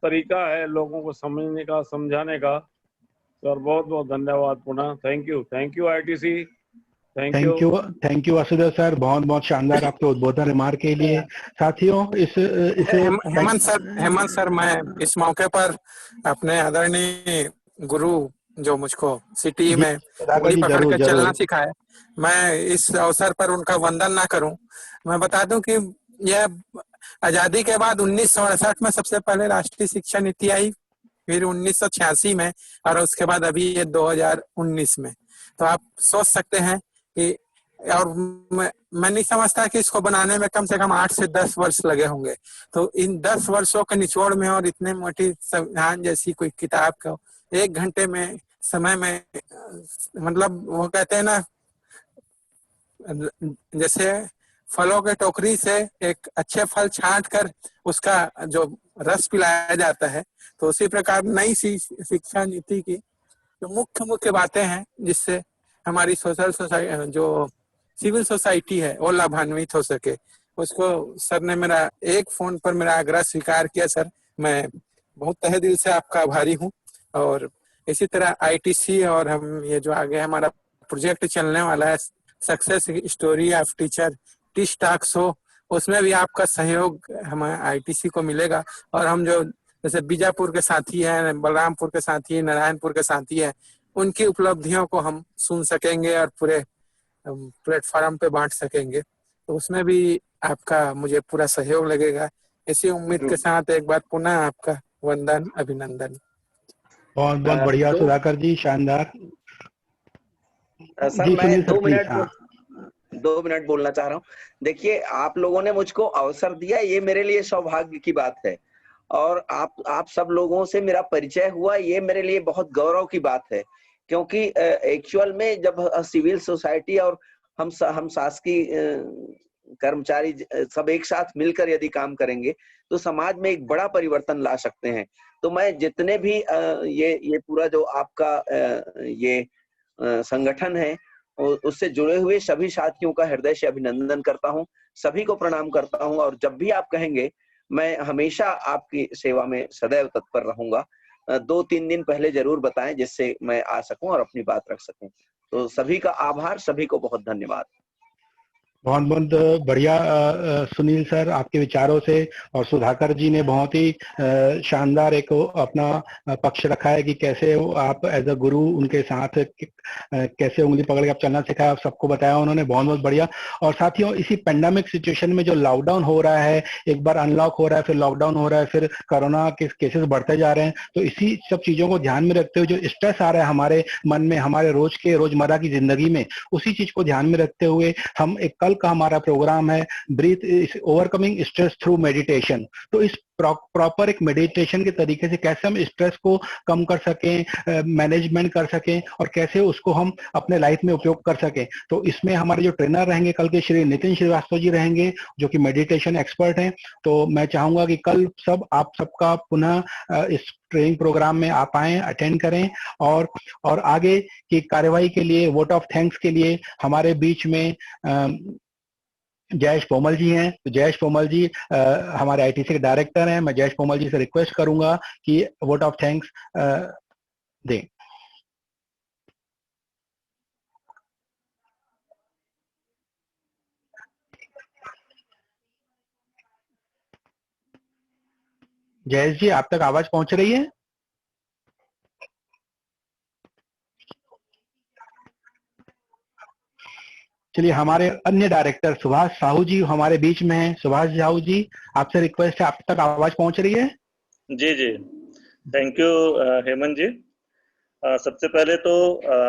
तरीका है लोगों को समझने का, समझाने का। सर बहुत बहुत धन्यवाद पुनः। Thank you ITC, thank you Vasudev sir, बहुत बहुत शानदार आपके उद्बोधन रिमार्क के लिए। साथियों, इसे हेमंत सर, मैं इस मौके पर अपने आदरणीय गुरु जो मुझको सिटी में उंगली पकड़ के चलना सिखाए, मैं इस अवसर पर उनका वंदन ना करूं। मैं बता दूं कि यह आजादी के बाद 1968 में सबसे पहले राष्ट्रीय शिक्षा नीति आई, फिर 1986 में, और उसके बाद अभी ये 2019 में। तो आप सोच सकते हैं कि, और मैं नहीं समझता कि इसको बनाने में कम से कम 8 से 10 वर्ष लगे होंगे। तो इन 10 वर्षों के निचोड़ में और इतने मोटी संविधान जैसी कोई किताब को 1 घंटे में समय में, मतलब वो कहते हैं ना, जैसे फलों के टोकरी से एक अच्छे फल छांट कर उसका जो रस पिलाया जाता है, तो उसी प्रकार नई शिक्षा नीति की जो मुख्य बातें हैं जिससे हमारी सोशल सोसाइटी, जो सिविल सोसाइटी है, वो लाभान्वित हो सके, उसको सर ने मेरा एक फोन पर मेरा आग्रह स्वीकार किया। सर, मैं बहुत तहे दिल से आपका आभारी हूँ। और इसी तरह आईटीसी और हम ये जो आगे हमारा प्रोजेक्ट चलने वाला है success story of teacher teach talk show, उसमें भी आपका सहयोग हमें आईटीसी को मिलेगा। और हम जो जैसे बीजापुर के साथी हैं, बलरामपुर के साथी, नारायणपुर के साथी हैं, उनकी उपलब्धियों को हम सुन सकेंगे और पूरे प्लेटफॉर्म पे बांट सकेंगे। तो उसमें भी आपका मुझे पूरा सहयोग लगेगा। इसी उम्मीद के साथ एक बार पुनः आपका वंदन, अभिनंदन। बहुत बहुत बढ़िया सुधाकर जी, शानदार। सर जी मैं सुनील सर 2 प्लीज। मिनट हाँ 2 मिनट बोलना चाह रहा हूँ। देखिए, आप लोगों ने मुझको अवसर दिया, ये मेरे लिए सौभाग्य की बात है। और आप सब लोगों से मेरा परिचय हुआ, ये मेरे लिए बहुत गौरव की बात है। क्योंकि एक्चुअल में जब सिविल सोसाइटी और हम शासकीय कर्मचारी सब एक साथ मिलकर यदि काम करेंगे तो समाज में एक बड़ा परिवर्तन ला सकते हैं। तो मैं जितने भी ये पूरा जो आपका ये संगठन है उससे जुड़े हुए सभी साथियों का हृदय से अभिनंदन करता हूं, सभी को प्रणाम करता हूं। और जब भी आप कहेंगे मैं हमेशा आपकी सेवा में सदैव तत्पर रहूंगा। 2-3 दिन पहले जरूर बताएं जिससे मैं आ सकूं और अपनी बात रख सकूं। तो सभी का आभार, सभी को बहुत धन्यवाद। बहुत बहुत बढ़िया सुनील सर, आपके विचारों से। और सुधाकर जी ने बहुत ही शानदार एक अपना पक्ष रखा है कि कैसे आप एज अ गुरु उनके साथ कैसे उंगली पकड़ के आप चलना सिखाया, आप सबको बताया उन्होंने, बहुत बहुत बढ़िया। और साथियों, इसी पेंडेमिक सिचुएशन में जो लॉकडाउन हो रहा है, एक बार अनलॉक हो रहा है, फिर लॉकडाउन हो रहा है, फिर कोरोना के केसेस बढ़ते जा रहे हैं, तो इसी सब चीजों को ध्यान में रखते हुए जो स्ट्रेस आ रहा है हमारे मन में, हमारे रोजमर्रा की जिंदगी में, उसी चीज को ध्यान में रखते हुए हम एक कल का हमारा प्रोग्राम है breathe overcoming stress through meditation. तो इस प्रॉपर एक मेडिटेशन के तरीके से कैसे हम स्ट्रेस को कम कर सकें, मैनेजमेंट कर सकें और कैसे उसको हम अपने लाइफ में उपयोग कर सकें। तो इसमें हमारे जो ट्रेनर रहेंगे कल के श्री नितिन श्रीवास्तव जी रहेंगे, जो कि मेडिटेशन एक्सपर्ट हैं। तो मैं चाहूंगा कि कल सब आप सबका पुनः इस ट्रेनिंग प्रोग्राम में आप आए, अटेंड करें। और आगे की कार्यवाही के लिए, वोट ऑफ थैंक्स के लिए हमारे बीच में जयेश पोमल जी हैं। तो जयेश पोमल जी हमारे आईटीसी के डायरेक्टर हैं। मैं जयेश पोमल जी से रिक्वेस्ट करूंगा कि वोट ऑफ थैंक्स दें। जयेश जी, आप तक आवाज पहुंच रही है? चलिए, हमारे अन्य डायरेक्टर सुभाष साहू जी हमारे बीच में हैं। सुभाष साहू जी, आपसे रिक्वेस्ट है, आप तक आवाज पहुंच रही है? जी जी, थैंक यू हेमंत जी। सबसे पहले तो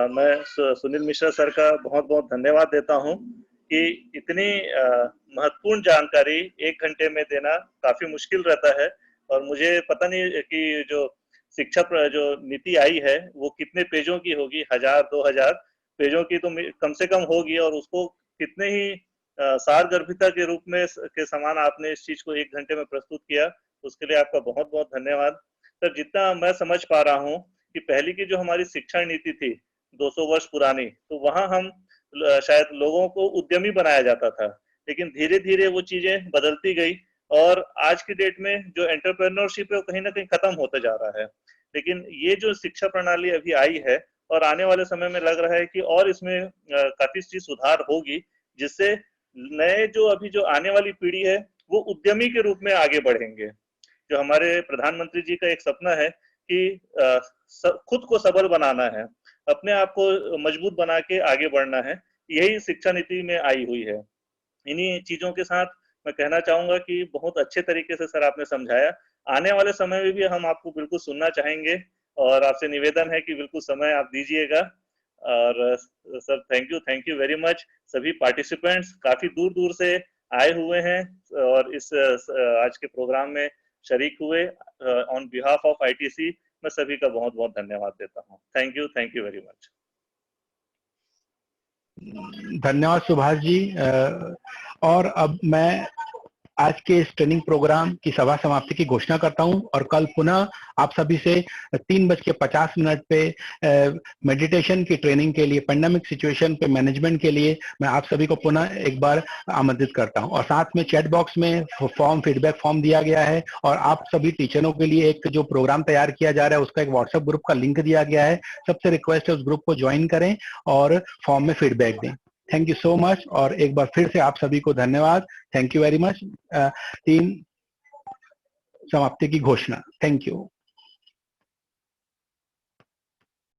मैं सुनील मिश्रा सर का बहुत बहुत धन्यवाद देता हूं कि इतनी महत्वपूर्ण जानकारी 1 घंटे में देना काफी मुश्किल रहता है। और मुझे पता नहीं कि जो शिक्षा जो नीति आई है वो कितने पेजों की होगी, 1000-2000 पेजों की तो कम से कम होगी। और उसको कितने ही सारगर्भिता के रूप में के समान आपने इस चीज को 1 घंटे में प्रस्तुत किया, उसके लिए आपका बहुत बहुत धन्यवाद सर। जितना मैं समझ पा रहा हूँ कि पहली की जो हमारी शिक्षा नीति थी 200 वर्ष पुरानी, तो वहां हम शायद लोगों को उद्यमी बनाया जाता था, लेकिन धीरे धीरे वो चीजें बदलती गई और आज की डेट में जो एंटरप्रेन्योरशिप है वो कहीं ना कहीं खत्म होता जा रहा है। लेकिन ये जो शिक्षा प्रणाली अभी आई है और आने वाले समय में लग रहा है कि और इसमें काफी चीज सुधार होगी, जिससे नए जो अभी जो आने वाली पीढ़ी है वो उद्यमी के रूप में आगे बढ़ेंगे। जो हमारे प्रधानमंत्री जी का एक सपना है कि खुद को सबल बनाना है, अपने आप को मजबूत बना के आगे बढ़ना है, यही शिक्षा नीति में आई हुई है। इन्हीं चीजों के साथ मैं कहना चाहूंगा कि बहुत अच्छे तरीके से सर आपने समझाया। आने वाले समय में भी हम आपको बिल्कुल सुनना चाहेंगे और आपसे निवेदन है कि बिल्कुल समय आप दीजिएगा। और sir thank you very much. सभी पार्टिसिपेंट्स काफी दूर दूर से आए हुए हैं और इस आज के प्रोग्राम में शरीक हुए। ऑन बिहाफ ऑफ आईटीसी मैं सभी का बहुत बहुत धन्यवाद देता हूँ। Thank you very much. धन्यवाद सुभाष जी। और अब मैं आज के इस ट्रेनिंग प्रोग्राम की सभा समाप्ति की घोषणा करता हूं और कल पुनः आप सभी से 3:50 पे मेडिटेशन की ट्रेनिंग के लिए, पेंडेमिक सिचुएशन पे मैनेजमेंट के लिए मैं आप सभी को पुनः एक बार आमंत्रित करता हूं। और साथ में चैट बॉक्स में फॉर्म, फीडबैक फॉर्म दिया गया है और आप सभी टीचरों के लिए एक जो प्रोग्राम तैयार किया जा रहा है उसका एक व्हाट्सएप ग्रुप का लिंक दिया गया है। सबसे रिक्वेस्ट है उस ग्रुप को ज्वाइन करें और फॉर्म में फीडबैक दें। थैंक यू सो मच और एक बार फिर से आप सभी को धन्यवाद। Thank you very much. Team समाप्ति की घोषणा। Thank you.